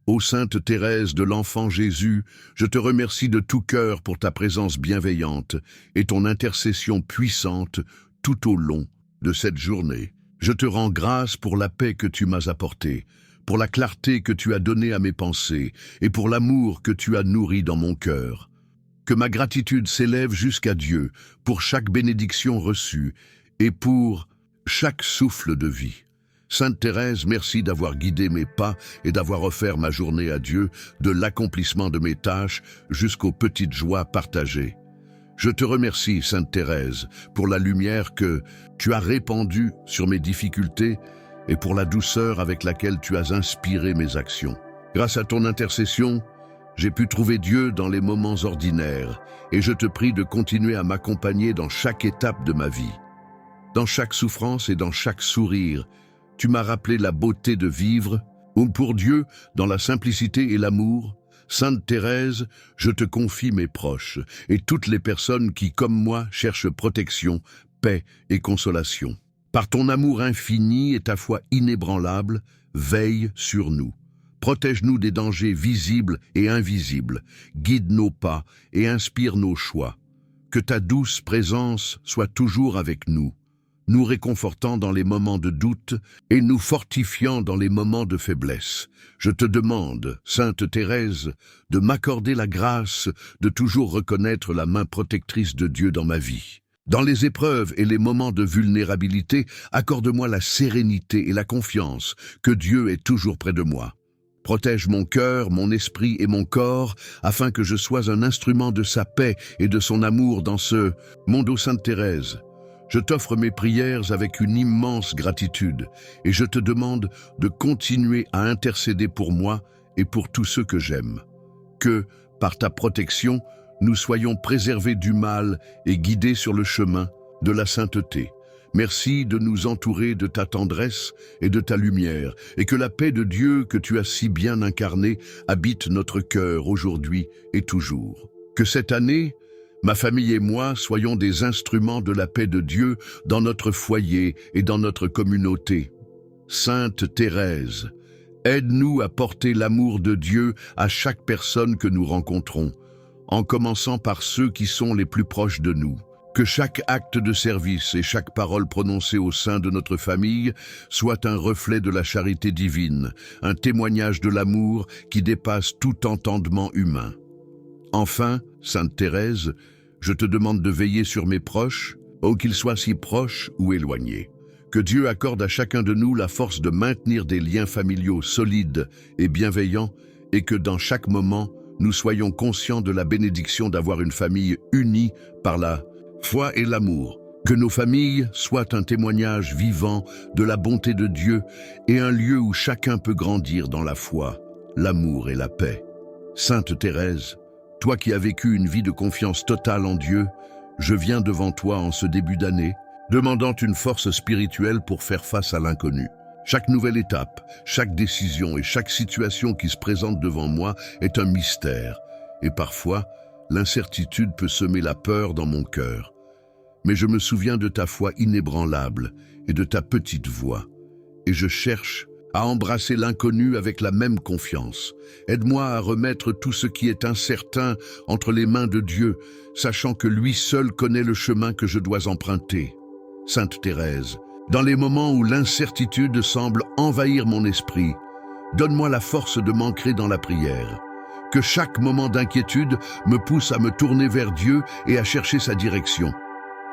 Ô Sainte Thérèse de l'Enfant Jésus, je te remercie de tout cœur pour ta présence bienveillante et ton intercession puissante tout au long de cette journée. Je te rends grâce pour la paix que tu m'as apportée, pour la clarté que tu as donnée à mes pensées et pour l'amour que tu as nourri dans mon cœur. Que ma gratitude s'élève jusqu'à Dieu pour chaque bénédiction reçue et pour chaque souffle de vie. Sainte Thérèse, merci d'avoir guidé mes pas et d'avoir offert ma journée à Dieu, de l'accomplissement de mes tâches jusqu'aux petites joies partagées. Je te remercie, Sainte Thérèse, pour la lumière que tu as répandue sur mes difficultés et pour la douceur avec laquelle tu as inspiré mes actions. Grâce à ton intercession, j'ai pu trouver Dieu dans les moments ordinaires et je te prie de continuer à m'accompagner dans chaque étape de ma vie. Dans chaque souffrance et dans chaque sourire, tu m'as rappelé la beauté de vivre, où pour Dieu, dans la simplicité et l'amour. Sainte Thérèse, je te confie mes proches et toutes les personnes qui, comme moi, cherchent protection, paix et consolation. Par ton amour infini et ta foi inébranlable, veille sur nous. Protège-nous des dangers visibles et invisibles, guide nos pas et inspire nos choix. Que ta douce présence soit toujours avec nous, nous réconfortant dans les moments de doute et nous fortifiant dans les moments de faiblesse. Je te demande, Sainte Thérèse, de m'accorder la grâce de toujours reconnaître la main protectrice de Dieu dans ma vie. Dans les épreuves et les moments de vulnérabilité, accorde-moi la sérénité et la confiance que Dieu est toujours près de moi. Protège mon cœur, mon esprit et mon corps, afin que je sois un instrument de sa paix et de son amour dans ce monde. Ô Sainte Thérèse, je t'offre mes prières avec une immense gratitude et je te demande de continuer à intercéder pour moi et pour tous ceux que j'aime. Que, par ta protection, nous soyons préservés du mal et guidés sur le chemin de la sainteté. Merci de nous entourer de ta tendresse et de ta lumière, et que la paix de Dieu que tu as si bien incarnée habite notre cœur aujourd'hui et toujours. Que cette année, ma famille et moi soyons des instruments de la paix de Dieu dans notre foyer et dans notre communauté. Sainte Thérèse, aide-nous à porter l'amour de Dieu à chaque personne que nous rencontrons, en commençant par ceux qui sont les plus proches de nous. Que chaque acte de service et chaque parole prononcée au sein de notre famille soit un reflet de la charité divine, un témoignage de l'amour qui dépasse tout entendement humain. Enfin, Sainte Thérèse, je te demande de veiller sur mes proches, ô qu'ils soient si proches ou éloignés. Que Dieu accorde à chacun de nous la force de maintenir des liens familiaux solides et bienveillants, et que dans chaque moment, nous soyons conscients de la bénédiction d'avoir une famille unie par la foi et l'amour. Que nos familles soient un témoignage vivant de la bonté de Dieu et un lieu où chacun peut grandir dans la foi, l'amour et la paix. Sainte Thérèse, toi qui as vécu une vie de confiance totale en Dieu, je viens devant toi en ce début d'année, demandant une force spirituelle pour faire face à l'inconnu. Chaque nouvelle étape, chaque décision et chaque situation qui se présente devant moi est un mystère, et parfois, l'incertitude peut semer la peur dans mon cœur. Mais je me souviens de ta foi inébranlable et de ta petite voix, et je cherche à embrasser l'inconnu avec la même confiance. Aide-moi à remettre tout ce qui est incertain entre les mains de Dieu, sachant que lui seul connaît le chemin que je dois emprunter. Sainte Thérèse, dans les moments où l'incertitude semble envahir mon esprit, donne-moi la force de m'ancrer dans la prière. Que chaque moment d'inquiétude me pousse à me tourner vers Dieu et à chercher sa direction.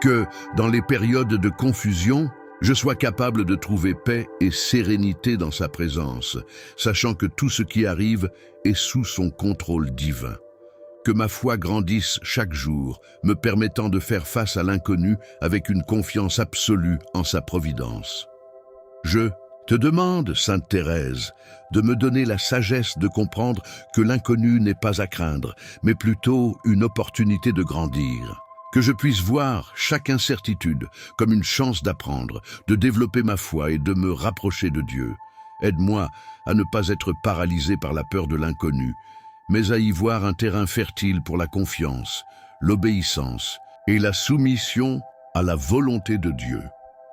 Que, dans les périodes de confusion, je sois capable de trouver paix et sérénité dans sa présence, sachant que tout ce qui arrive est sous son contrôle divin. Que ma foi grandisse chaque jour, me permettant de faire face à l'inconnu avec une confiance absolue en sa providence. Je te demande, Sainte Thérèse, de me donner la sagesse de comprendre que l'inconnu n'est pas à craindre, mais plutôt une opportunité de grandir. Que je puisse voir chaque incertitude comme une chance d'apprendre, de développer ma foi et de me rapprocher de Dieu. Aide-moi à ne pas être paralysé par la peur de l'inconnu, mais à y voir un terrain fertile pour la confiance, l'obéissance et la soumission à la volonté de Dieu.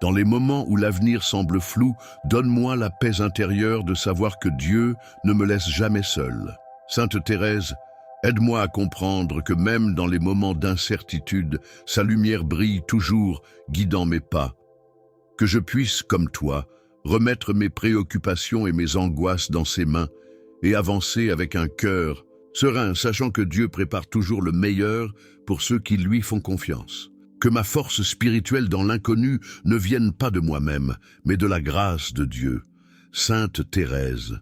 Dans les moments où l'avenir semble flou, donne-moi la paix intérieure de savoir que Dieu ne me laisse jamais seul. Sainte Thérèse, aide-moi à comprendre que même dans les moments d'incertitude, sa lumière brille toujours, guidant mes pas. Que je puisse, comme toi, remettre mes préoccupations et mes angoisses dans ses mains et avancer avec un cœur serein, sachant que Dieu prépare toujours le meilleur pour ceux qui lui font confiance. Que ma force spirituelle dans l'inconnu ne vienne pas de moi-même, mais de la grâce de Dieu. Sainte Thérèse,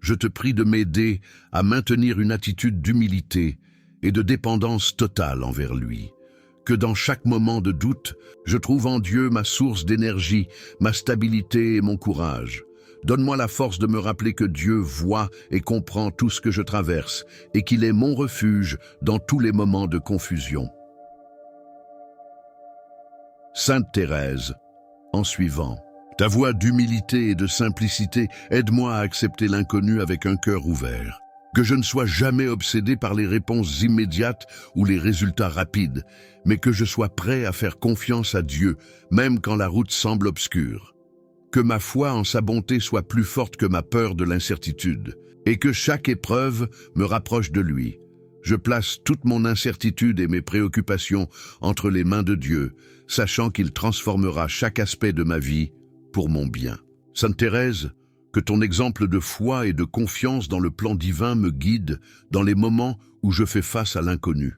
je te prie de m'aider à maintenir une attitude d'humilité et de dépendance totale envers lui. Que dans chaque moment de doute, je trouve en Dieu ma source d'énergie, ma stabilité et mon courage. Donne-moi la force de me rappeler que Dieu voit et comprend tout ce que je traverse et qu'il est mon refuge dans tous les moments de confusion. Sainte Thérèse, en suivant ta voie d'humilité et de simplicité, aide-moi à accepter l'inconnu avec un cœur ouvert. Que je ne sois jamais obsédé par les réponses immédiates ou les résultats rapides, mais que je sois prêt à faire confiance à Dieu, même quand la route semble obscure. Que ma foi en sa bonté soit plus forte que ma peur de l'incertitude, et que chaque épreuve me rapproche de lui. Je place toute mon incertitude et mes préoccupations entre les mains de Dieu, sachant qu'il transformera chaque aspect de ma vie pour mon bien. Sainte Thérèse, que ton exemple de foi et de confiance dans le plan divin me guide dans les moments où je fais face à l'inconnu.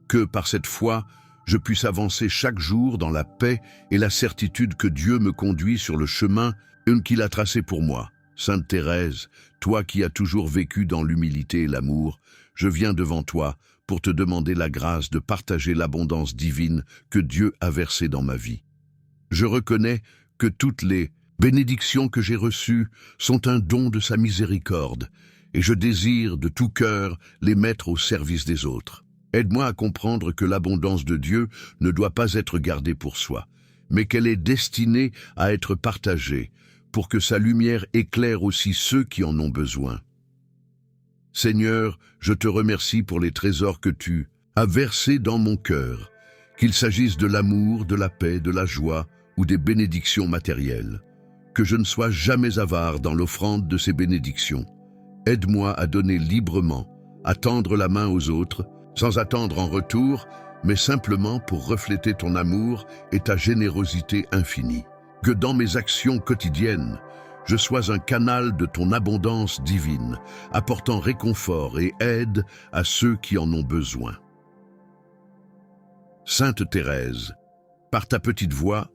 Que, par cette foi, je puisse avancer chaque jour dans la paix et la certitude que Dieu me conduit sur le chemin qu'il a tracé pour moi. Sainte Thérèse, toi qui as toujours vécu dans l'humilité et l'amour, je viens devant toi pour te demander la grâce de partager l'abondance divine que Dieu a versée dans ma vie. Je reconnais que toutes les bénédictions que j'ai reçues sont un don de sa miséricorde, et je désire de tout cœur les mettre au service des autres. Aide-moi à comprendre que l'abondance de Dieu ne doit pas être gardée pour soi, mais qu'elle est destinée à être partagée, pour que sa lumière éclaire aussi ceux qui en ont besoin. Seigneur, je te remercie pour les trésors que tu as versés dans mon cœur, qu'il s'agisse de l'amour, de la paix, de la joie ou des bénédictions matérielles. Que je ne sois jamais avare dans l'offrande de ces bénédictions. Aide-moi à donner librement, à tendre la main aux autres, sans attendre en retour, mais simplement pour refléter ton amour et ta générosité infinie. Que dans mes actions quotidiennes, je sois un canal de ton abondance divine, apportant réconfort et aide à ceux qui en ont besoin. Sainte Thérèse, par ta petite voix,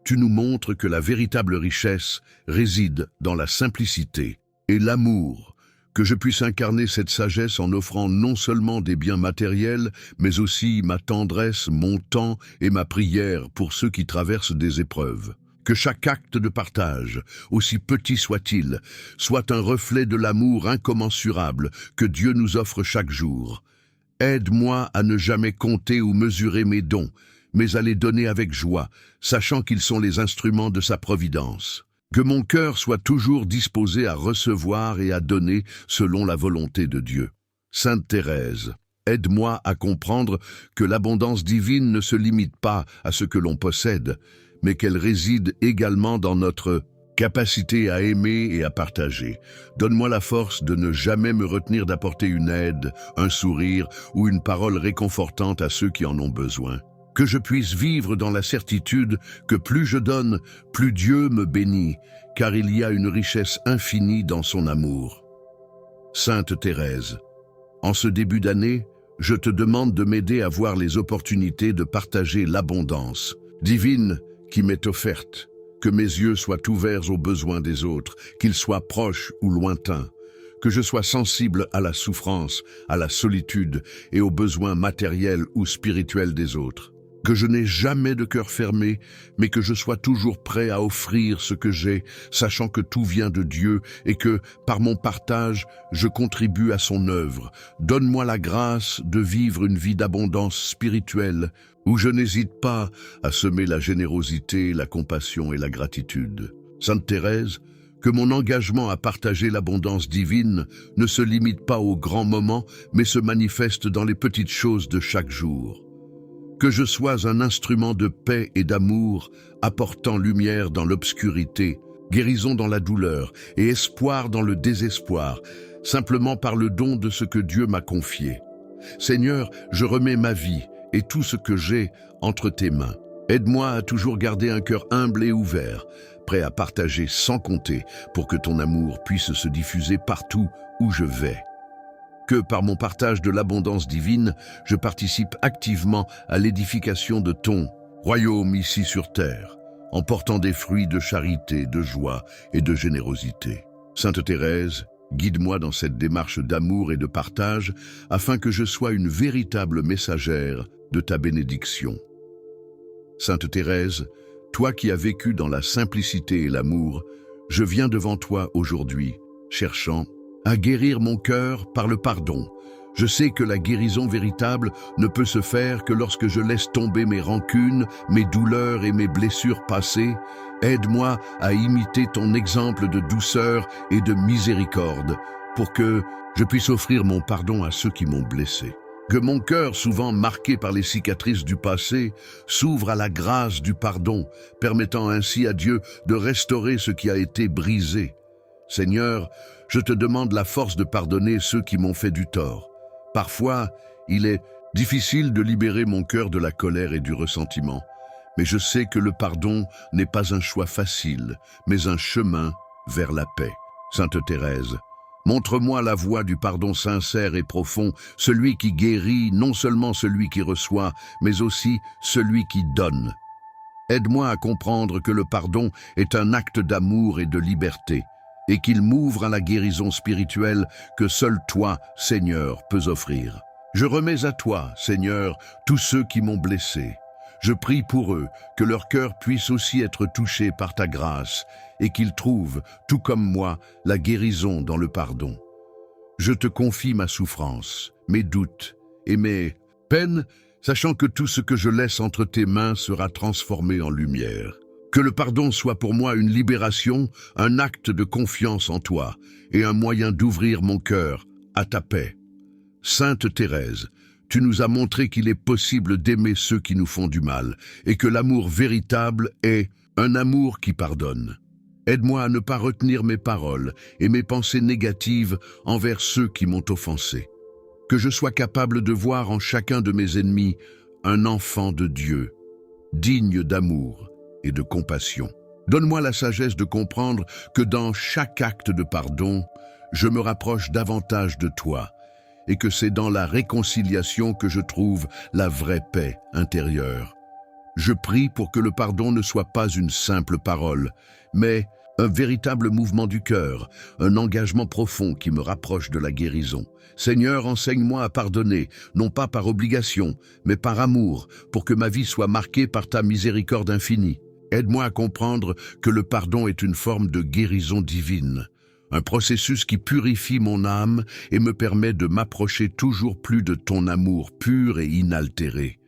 tu nous montres que la véritable richesse réside dans la simplicité et l'amour, que je puisse incarner cette sagesse en offrant non seulement des biens matériels, mais aussi ma tendresse, mon temps et ma prière pour ceux qui traversent des épreuves. Que chaque acte de partage, aussi petit soit-il, soit un reflet de l'amour incommensurable que Dieu nous offre chaque jour. Aide-moi à ne jamais compter ou mesurer mes dons, mais à les donner avec joie, sachant qu'ils sont les instruments de sa providence. Que mon cœur soit toujours disposé à recevoir et à donner selon la volonté de Dieu. Sainte Thérèse, aide-moi à comprendre que l'abondance divine ne se limite pas à ce que l'on possède, mais qu'elle réside également dans notre capacité à aimer et à partager. Donne-moi la force de ne jamais me retenir d'apporter une aide, un sourire ou une parole réconfortante à ceux qui en ont besoin. Que je puisse vivre dans la certitude que plus je donne, plus Dieu me bénit, car il y a une richesse infinie dans son amour. Sainte Thérèse, en ce début d'année, je te demande de m'aider à voir les opportunités de partager l'abondance divine qui m'est offerte, que mes yeux soient ouverts aux besoins des autres, qu'ils soient proches ou lointains, que je sois sensible à la souffrance, à la solitude et aux besoins matériels ou spirituels des autres, que je n'ai jamais de cœur fermé, mais que je sois toujours prêt à offrir ce que j'ai, sachant que tout vient de Dieu et que, par mon partage, je contribue à son œuvre. Donne-moi la grâce de vivre une vie d'abondance spirituelle, où je n'hésite pas à semer la générosité, la compassion et la gratitude. Sainte Thérèse, que mon engagement à partager l'abondance divine ne se limite pas aux grands moments, mais se manifeste dans les petites choses de chaque jour. Que je sois un instrument de paix et d'amour, apportant lumière dans l'obscurité, guérison dans la douleur et espoir dans le désespoir, simplement par le don de ce que Dieu m'a confié. Seigneur, je remets ma vie et tout ce que j'ai entre tes mains. Aide-moi à toujours garder un cœur humble et ouvert, prêt à partager sans compter, pour que ton amour puisse se diffuser partout où je vais. Que par mon partage de l'abondance divine, je participe activement à l'édification de ton royaume ici sur terre, en portant des fruits de charité, de joie et de générosité. Sainte Thérèse, guide-moi dans cette démarche d'amour et de partage, afin que je sois une véritable messagère de ta bénédiction. Sainte Thérèse, toi qui as vécu dans la simplicité et l'amour, je viens devant toi aujourd'hui, cherchant à guérir mon cœur par le pardon. Je sais que la guérison véritable ne peut se faire que lorsque je laisse tomber mes rancunes, mes douleurs et mes blessures passées. Aide-moi à imiter ton exemple de douceur et de miséricorde, pour que je puisse offrir mon pardon à ceux qui m'ont blessé. Que mon cœur, souvent marqué par les cicatrices du passé, s'ouvre à la grâce du pardon, permettant ainsi à Dieu de restaurer ce qui a été brisé. Seigneur, je te demande la force de pardonner ceux qui m'ont fait du tort. Parfois, il est difficile de libérer mon cœur de la colère et du ressentiment, mais je sais que le pardon n'est pas un choix facile, mais un chemin vers la paix. Sainte Thérèse, montre-moi la voie du pardon sincère et profond, celui qui guérit, non seulement celui qui reçoit, mais aussi celui qui donne. Aide-moi à comprendre que le pardon est un acte d'amour et de liberté, et qu'il m'ouvre à la guérison spirituelle que seul toi, Seigneur, peux offrir. Je remets à toi, Seigneur, tous ceux qui m'ont blessé. Je prie pour eux, que leur cœur puisse aussi être touché par ta grâce, et qu'ils trouvent, tout comme moi, la guérison dans le pardon. Je te confie ma souffrance, mes doutes et mes peines, sachant que tout ce que je laisse entre tes mains sera transformé en lumière. Que le pardon soit pour moi une libération, un acte de confiance en toi, et un moyen d'ouvrir mon cœur à ta paix. Sainte Thérèse, tu nous as montré qu'il est possible d'aimer ceux qui nous font du mal, et que l'amour véritable est un amour qui pardonne. Aide-moi à ne pas retenir mes paroles et mes pensées négatives envers ceux qui m'ont offensé. Que je sois capable de voir en chacun de mes ennemis un enfant de Dieu, digne d'amour et de compassion. Donne-moi la sagesse de comprendre que dans chaque acte de pardon, je me rapproche davantage de toi, et que c'est dans la réconciliation que je trouve la vraie paix intérieure. Je prie pour que le pardon ne soit pas une simple parole, mais un véritable mouvement du cœur, un engagement profond qui me rapproche de la guérison. Seigneur, enseigne-moi à pardonner, non pas par obligation, mais par amour, pour que ma vie soit marquée par ta miséricorde infinie. Aide-moi à comprendre que le pardon est une forme de guérison divine, un processus qui purifie mon âme et me permet de m'approcher toujours plus de ton amour pur et inaltéré.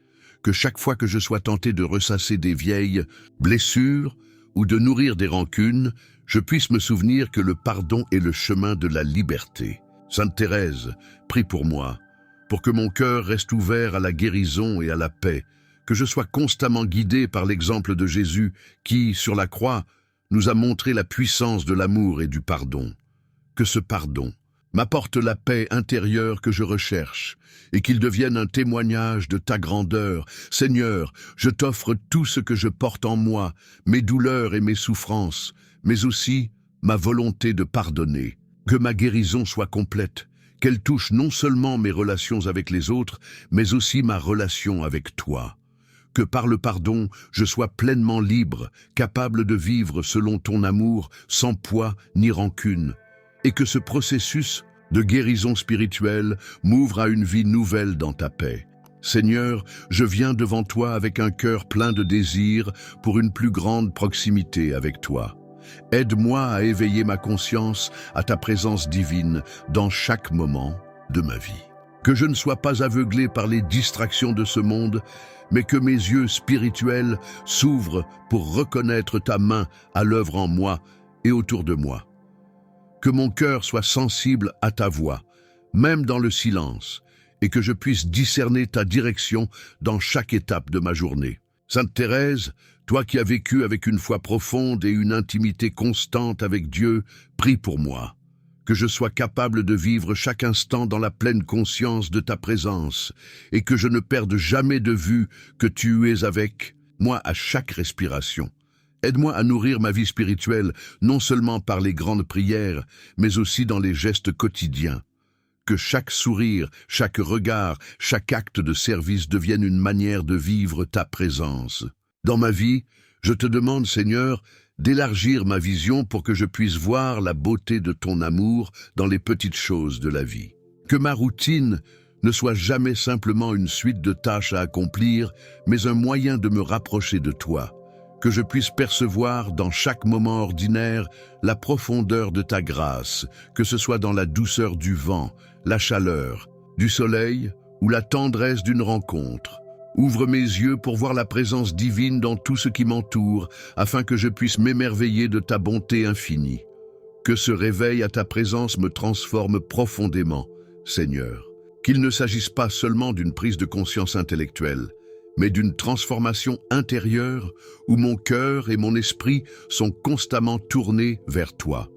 Que chaque fois que je sois tenté de ressasser des vieilles blessures ou de nourrir des rancunes, je puisse me souvenir que le pardon est le chemin de la liberté. Sainte Thérèse, prie pour moi, pour que mon cœur reste ouvert à la guérison et à la paix, que je sois constamment guidé par l'exemple de Jésus qui, sur la croix, nous a montré la puissance de l'amour et du pardon. Que ce pardon m'apporte la paix intérieure que je recherche et qu'il devienne un témoignage de ta grandeur. Seigneur, je t'offre tout ce que je porte en moi, mes douleurs et mes souffrances, mais aussi ma volonté de pardonner. Que ma guérison soit complète, qu'elle touche non seulement mes relations avec les autres, mais aussi ma relation avec toi. Que par le pardon, je sois pleinement libre, capable de vivre selon ton amour, sans poids ni rancune. Et que ce processus de guérison spirituelle m'ouvre à une vie nouvelle dans ta paix. Seigneur, je viens devant toi avec un cœur plein de désir pour une plus grande proximité avec toi. Aide-moi à éveiller ma conscience à ta présence divine dans chaque moment de ma vie. Que je ne sois pas aveuglé par les distractions de ce monde, mais que mes yeux spirituels s'ouvrent pour reconnaître ta main à l'œuvre en moi et autour de moi. Que mon cœur soit sensible à ta voix, même dans le silence, et que je puisse discerner ta direction dans chaque étape de ma journée. Sainte Thérèse, toi qui as vécu avec une foi profonde et une intimité constante avec Dieu, prie pour moi. Que je sois capable de vivre chaque instant dans la pleine conscience de ta présence, et que je ne perde jamais de vue que tu es avec moi à chaque respiration. Aide-moi à nourrir ma vie spirituelle, non seulement par les grandes prières, mais aussi dans les gestes quotidiens. Que chaque sourire, chaque regard, chaque acte de service devienne une manière de vivre ta présence. Dans ma vie, je te demande, Seigneur, d'élargir ma vision pour que je puisse voir la beauté de ton amour dans les petites choses de la vie. Que ma routine ne soit jamais simplement une suite de tâches à accomplir, mais un moyen de me rapprocher de toi. Que je puisse percevoir dans chaque moment ordinaire la profondeur de ta grâce, que ce soit dans la douceur du vent, la chaleur, du soleil ou la tendresse d'une rencontre. Ouvre mes yeux pour voir la présence divine dans tout ce qui m'entoure, afin que je puisse m'émerveiller de ta bonté infinie. Que ce réveil à ta présence me transforme profondément, Seigneur. Qu'il ne s'agisse pas seulement d'une prise de conscience intellectuelle, mais d'une transformation intérieure où mon cœur et mon esprit sont constamment tournés vers toi.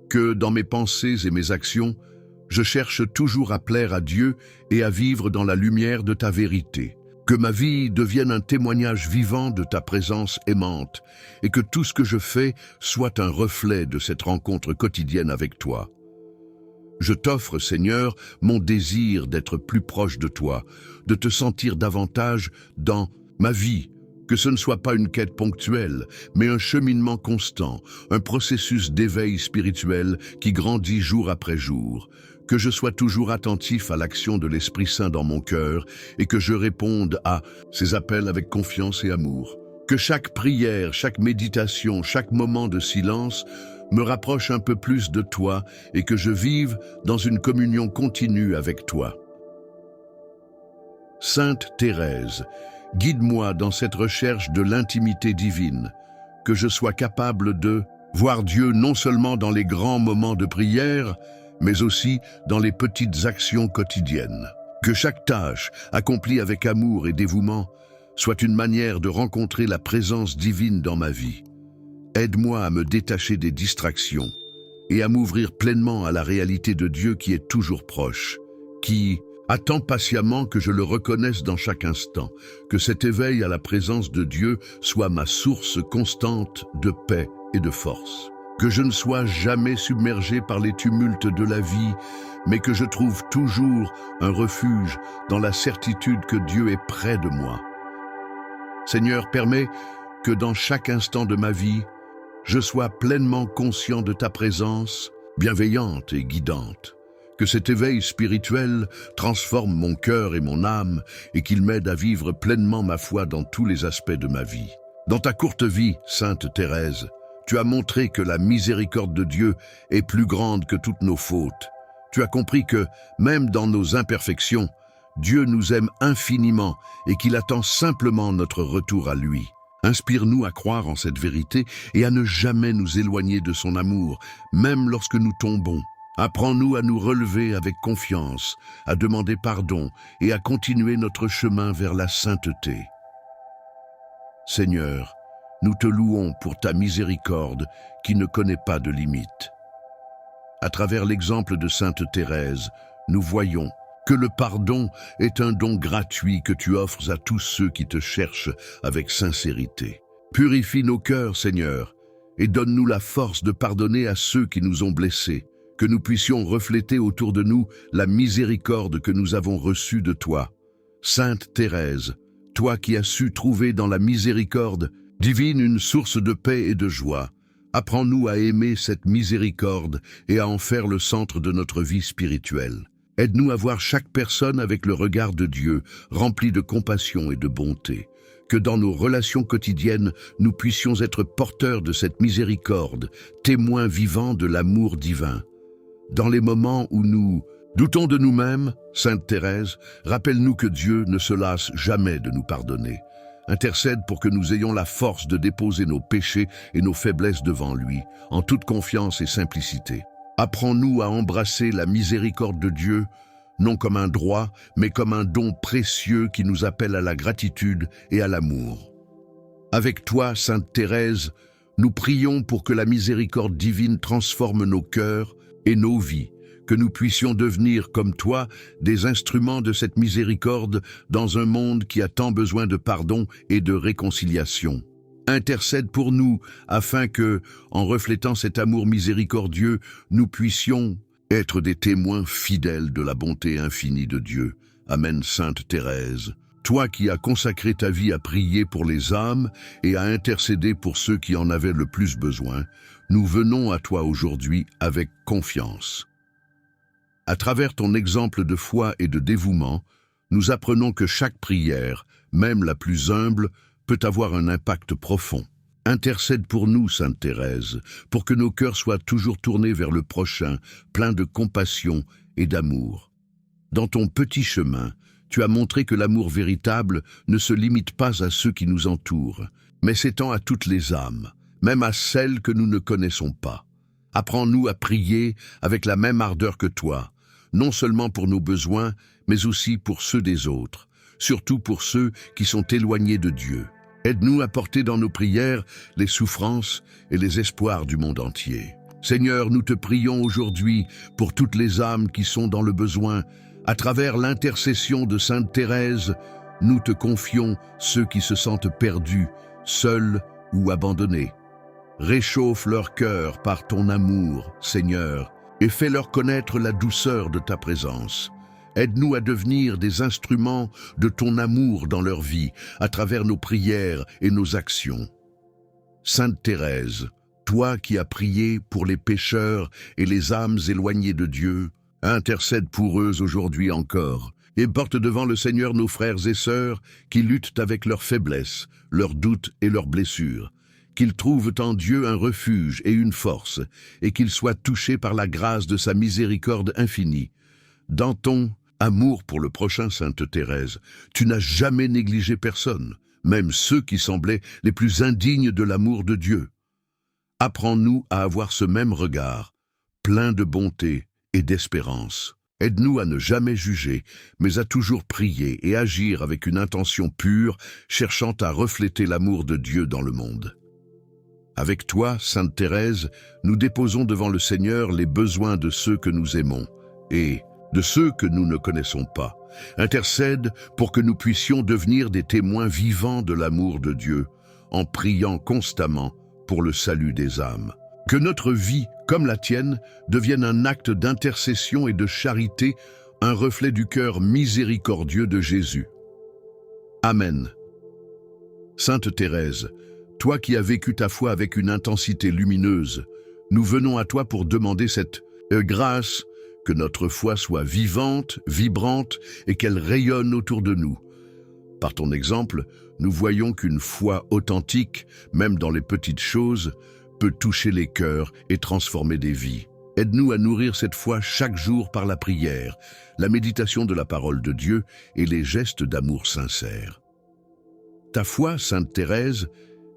Que dans mes pensées et mes actions, je cherche toujours à plaire à Dieu et à vivre dans la lumière de ta vérité. Que ma vie devienne un témoignage vivant de ta présence aimante et que tout ce que je fais soit un reflet de cette rencontre quotidienne avec toi. Je t'offre, Seigneur, mon désir d'être plus proche de toi, de te sentir davantage dans ma vie, que ce ne soit pas une quête ponctuelle, mais un cheminement constant, un processus d'éveil spirituel qui grandit jour après jour, que je sois toujours attentif à l'action de l'Esprit Saint dans mon cœur et que je réponde à ces appels avec confiance et amour. Que chaque prière, chaque méditation, chaque moment de silence me rapproche un peu plus de toi et que je vive dans une communion continue avec toi. Sainte Thérèse, guide-moi dans cette recherche de l'intimité divine, que je sois capable de voir Dieu non seulement dans les grands moments de prière, mais aussi dans les petites actions quotidiennes. Que chaque tâche, accomplie avec amour et dévouement, soit une manière de rencontrer la présence divine dans ma vie. Aide-moi à me détacher des distractions et à m'ouvrir pleinement à la réalité de Dieu qui est toujours proche, qui attend patiemment que je le reconnaisse dans chaque instant, que cet éveil à la présence de Dieu soit ma source constante de paix et de force. Que je ne sois jamais submergé par les tumultes de la vie, mais que je trouve toujours un refuge dans la certitude que Dieu est près de moi. Seigneur, permets que dans chaque instant de ma vie, je sois pleinement conscient de ta présence, bienveillante et guidante. Que cet éveil spirituel transforme mon cœur et mon âme et qu'il m'aide à vivre pleinement ma foi dans tous les aspects de ma vie. Dans ta courte vie, Sainte Thérèse, tu as montré que la miséricorde de Dieu est plus grande que toutes nos fautes. Tu as compris que, même dans nos imperfections, Dieu nous aime infiniment et qu'il attend simplement notre retour à lui. Inspire-nous à croire en cette vérité et à ne jamais nous éloigner de son amour, même lorsque nous tombons. Apprends-nous à nous relever avec confiance, à demander pardon et à continuer notre chemin vers la sainteté. Seigneur, nous te louons pour ta miséricorde qui ne connaît pas de limite. À travers l'exemple de Sainte Thérèse, nous voyons que le pardon est un don gratuit que tu offres à tous ceux qui te cherchent avec sincérité. Purifie nos cœurs, Seigneur, et donne-nous la force de pardonner à ceux qui nous ont blessés, que nous puissions refléter autour de nous la miséricorde que nous avons reçue de toi. Sainte Thérèse, toi qui as su trouver dans la miséricorde divine une source de paix et de joie, apprends-nous à aimer cette miséricorde et à en faire le centre de notre vie spirituelle. Aide-nous à voir chaque personne avec le regard de Dieu, rempli de compassion et de bonté. Que dans nos relations quotidiennes, nous puissions être porteurs de cette miséricorde, témoins vivants de l'amour divin. Dans les moments où nous doutons de nous-mêmes, Sainte Thérèse, rappelle-nous que Dieu ne se lasse jamais de nous pardonner. Intercède pour que nous ayons la force de déposer nos péchés et nos faiblesses devant lui, en toute confiance et simplicité. Apprends-nous à embrasser la miséricorde de Dieu, non comme un droit, mais comme un don précieux qui nous appelle à la gratitude et à l'amour. Avec toi, Sainte Thérèse, nous prions pour que la miséricorde divine transforme nos cœurs et nos vies, que nous puissions devenir, comme toi, des instruments de cette miséricorde dans un monde qui a tant besoin de pardon et de réconciliation. Intercède pour nous, afin que, en reflétant cet amour miséricordieux, nous puissions être des témoins fidèles de la bonté infinie de Dieu. Amen, Sainte Thérèse. Toi qui as consacré ta vie à prier pour les âmes et à intercéder pour ceux qui en avaient le plus besoin, nous venons à toi aujourd'hui avec confiance. À travers ton exemple de foi et de dévouement, nous apprenons que chaque prière, même la plus humble, peut avoir un impact profond. Intercède pour nous, Sainte Thérèse, pour que nos cœurs soient toujours tournés vers le prochain, pleins de compassion et d'amour. Dans ton petit chemin, tu as montré que l'amour véritable ne se limite pas à ceux qui nous entourent, mais s'étend à toutes les âmes, même à celles que nous ne connaissons pas. Apprends-nous à prier avec la même ardeur que toi, non seulement pour nos besoins, mais aussi pour ceux des autres, surtout pour ceux qui sont éloignés de Dieu. Aide-nous à porter dans nos prières les souffrances et les espoirs du monde entier. Seigneur, nous te prions aujourd'hui pour toutes les âmes qui sont dans le besoin. À travers l'intercession de Sainte Thérèse, nous te confions ceux qui se sentent perdus, seuls ou abandonnés. Réchauffe leur cœur par ton amour, Seigneur, et fais-leur connaître la douceur de ta présence. Aide-nous à devenir des instruments de ton amour dans leur vie, à travers nos prières et nos actions. Sainte Thérèse, toi qui as prié pour les pécheurs et les âmes éloignées de Dieu, intercède pour eux aujourd'hui encore, et porte devant le Seigneur nos frères et sœurs qui luttent avec leurs faiblesses, leurs doutes et leurs blessures. Qu'ils trouvent en Dieu un refuge et une force, et qu'ils soient touchés par la grâce de sa miséricorde infinie. Dans ton amour pour le prochain, Sainte Thérèse, tu n'as jamais négligé personne, même ceux qui semblaient les plus indignes de l'amour de Dieu. Apprends-nous à avoir ce même regard, plein de bonté et d'espérance. Aide-nous à ne jamais juger, mais à toujours prier et agir avec une intention pure, cherchant à refléter l'amour de Dieu dans le monde. Avec toi, Sainte Thérèse, nous déposons devant le Seigneur les besoins de ceux que nous aimons et de ceux que nous ne connaissons pas. Intercède pour que nous puissions devenir des témoins vivants de l'amour de Dieu, en priant constamment pour le salut des âmes. Que notre vie, comme la tienne, devienne un acte d'intercession et de charité, un reflet du cœur miséricordieux de Jésus. Amen. Sainte Thérèse, toi qui as vécu ta foi avec une intensité lumineuse, nous venons à toi pour demander cette grâce, que notre foi soit vivante, vibrante et qu'elle rayonne autour de nous. Par ton exemple, nous voyons qu'une foi authentique, même dans les petites choses, peut toucher les cœurs et transformer des vies. Aide-nous à nourrir cette foi chaque jour par la prière, la méditation de la parole de Dieu et les gestes d'amour sincères. Ta foi, Sainte Thérèse,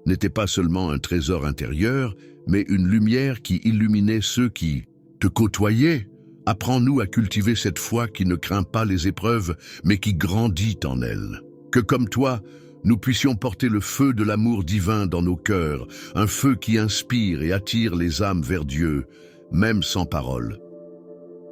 n'était pas seulement un trésor intérieur, mais une lumière qui illuminait ceux qui te côtoyaient. Apprends-nous à cultiver cette foi qui ne craint pas les épreuves, mais qui grandit en elles. Que comme toi, nous puissions porter le feu de l'amour divin dans nos cœurs, un feu qui inspire et attire les âmes vers Dieu, même sans parole.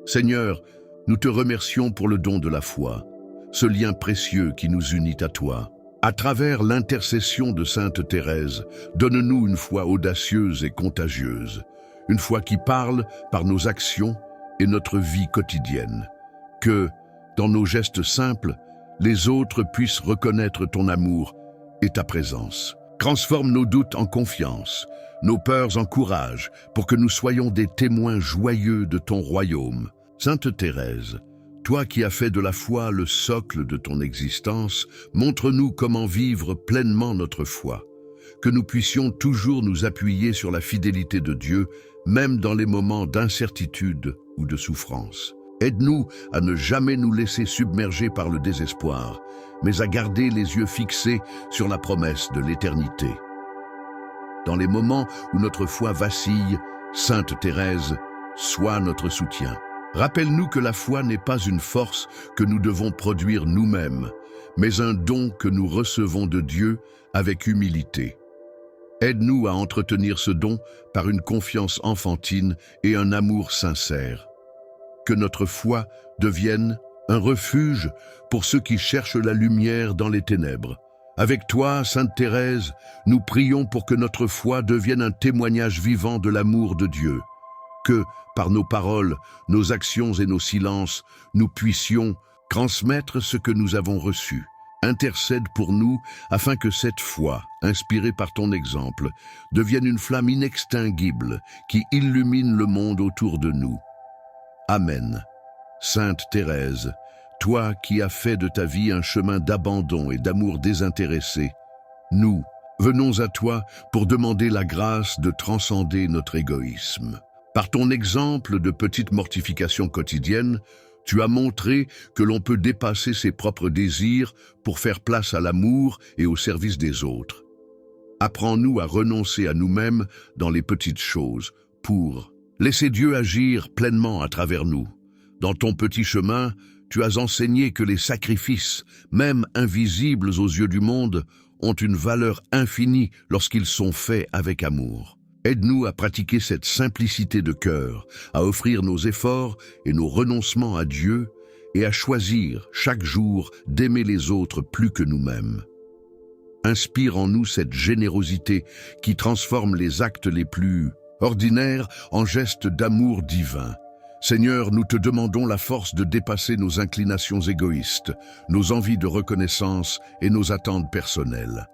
Seigneur, nous te remercions pour le don de la foi, ce lien précieux qui nous unit à toi. À travers l'intercession de Sainte Thérèse, donne-nous une foi audacieuse et contagieuse, une foi qui parle par nos actions et notre vie quotidienne. Que, dans nos gestes simples, les autres puissent reconnaître ton amour et ta présence. Transforme nos doutes en confiance, nos peurs en courage, pour que nous soyons des témoins joyeux de ton royaume. Sainte Thérèse, toi qui as fait de la foi le socle de ton existence, montre-nous comment vivre pleinement notre foi, que nous puissions toujours nous appuyer sur la fidélité de Dieu, même dans les moments d'incertitude ou de souffrance. Aide-nous à ne jamais nous laisser submerger par le désespoir, mais à garder les yeux fixés sur la promesse de l'éternité. Dans les moments où notre foi vacille, Sainte Thérèse, sois notre soutien. Rappelle-nous que la foi n'est pas une force que nous devons produire nous-mêmes, mais un don que nous recevons de Dieu avec humilité. Aide-nous à entretenir ce don par une confiance enfantine et un amour sincère. Que notre foi devienne un refuge pour ceux qui cherchent la lumière dans les ténèbres. Avec toi, Sainte Thérèse, nous prions pour que notre foi devienne un témoignage vivant de l'amour de Dieu. Que, par nos paroles, nos actions et nos silences, nous puissions transmettre ce que nous avons reçu. Intercède pour nous afin que cette foi, inspirée par ton exemple, devienne une flamme inextinguible qui illumine le monde autour de nous. Amen. Sainte Thérèse, toi qui as fait de ta vie un chemin d'abandon et d'amour désintéressé, nous venons à toi pour demander la grâce de transcender notre égoïsme. Par ton exemple de petite mortification quotidienne, tu as montré que l'on peut dépasser ses propres désirs pour faire place à l'amour et au service des autres. Apprends-nous à renoncer à nous-mêmes dans les petites choses pour laisser Dieu agir pleinement à travers nous. Dans ton petit chemin, tu as enseigné que les sacrifices, même invisibles aux yeux du monde, ont une valeur infinie lorsqu'ils sont faits avec amour. Aide-nous à pratiquer cette simplicité de cœur, à offrir nos efforts et nos renoncements à Dieu et à choisir chaque jour d'aimer les autres plus que nous-mêmes. Inspire en nous cette générosité qui transforme les actes les plus ordinaires en gestes d'amour divin. Seigneur, nous te demandons la force de dépasser nos inclinations égoïstes, nos envies de reconnaissance et nos attentes personnelles.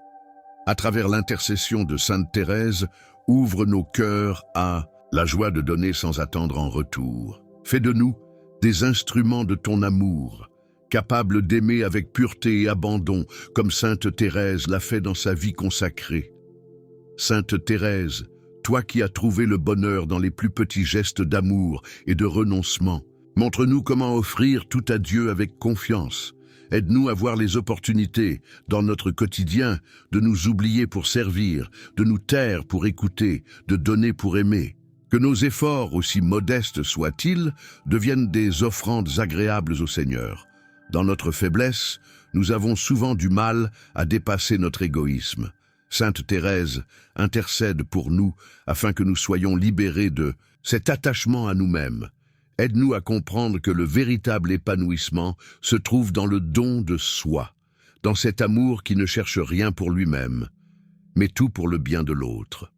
À travers l'intercession de Sainte Thérèse, ouvre nos cœurs à la joie de donner sans attendre en retour. Fais de nous des instruments de ton amour, capables d'aimer avec pureté et abandon, comme Sainte Thérèse l'a fait dans sa vie consacrée. Sainte Thérèse, toi qui as trouvé le bonheur dans les plus petits gestes d'amour et de renoncement, montre-nous comment offrir tout à Dieu avec confiance. Aide-nous à voir les opportunités, dans notre quotidien, de nous oublier pour servir, de nous taire pour écouter, de donner pour aimer. Que nos efforts, aussi modestes soient-ils, deviennent des offrandes agréables au Seigneur. Dans notre faiblesse, nous avons souvent du mal à dépasser notre égoïsme. Sainte Thérèse, intercède pour nous afin que nous soyons libérés de cet attachement à nous-mêmes. Aide-nous à comprendre que le véritable épanouissement se trouve dans le don de soi, dans cet amour qui ne cherche rien pour lui-même, mais tout pour le bien de l'autre.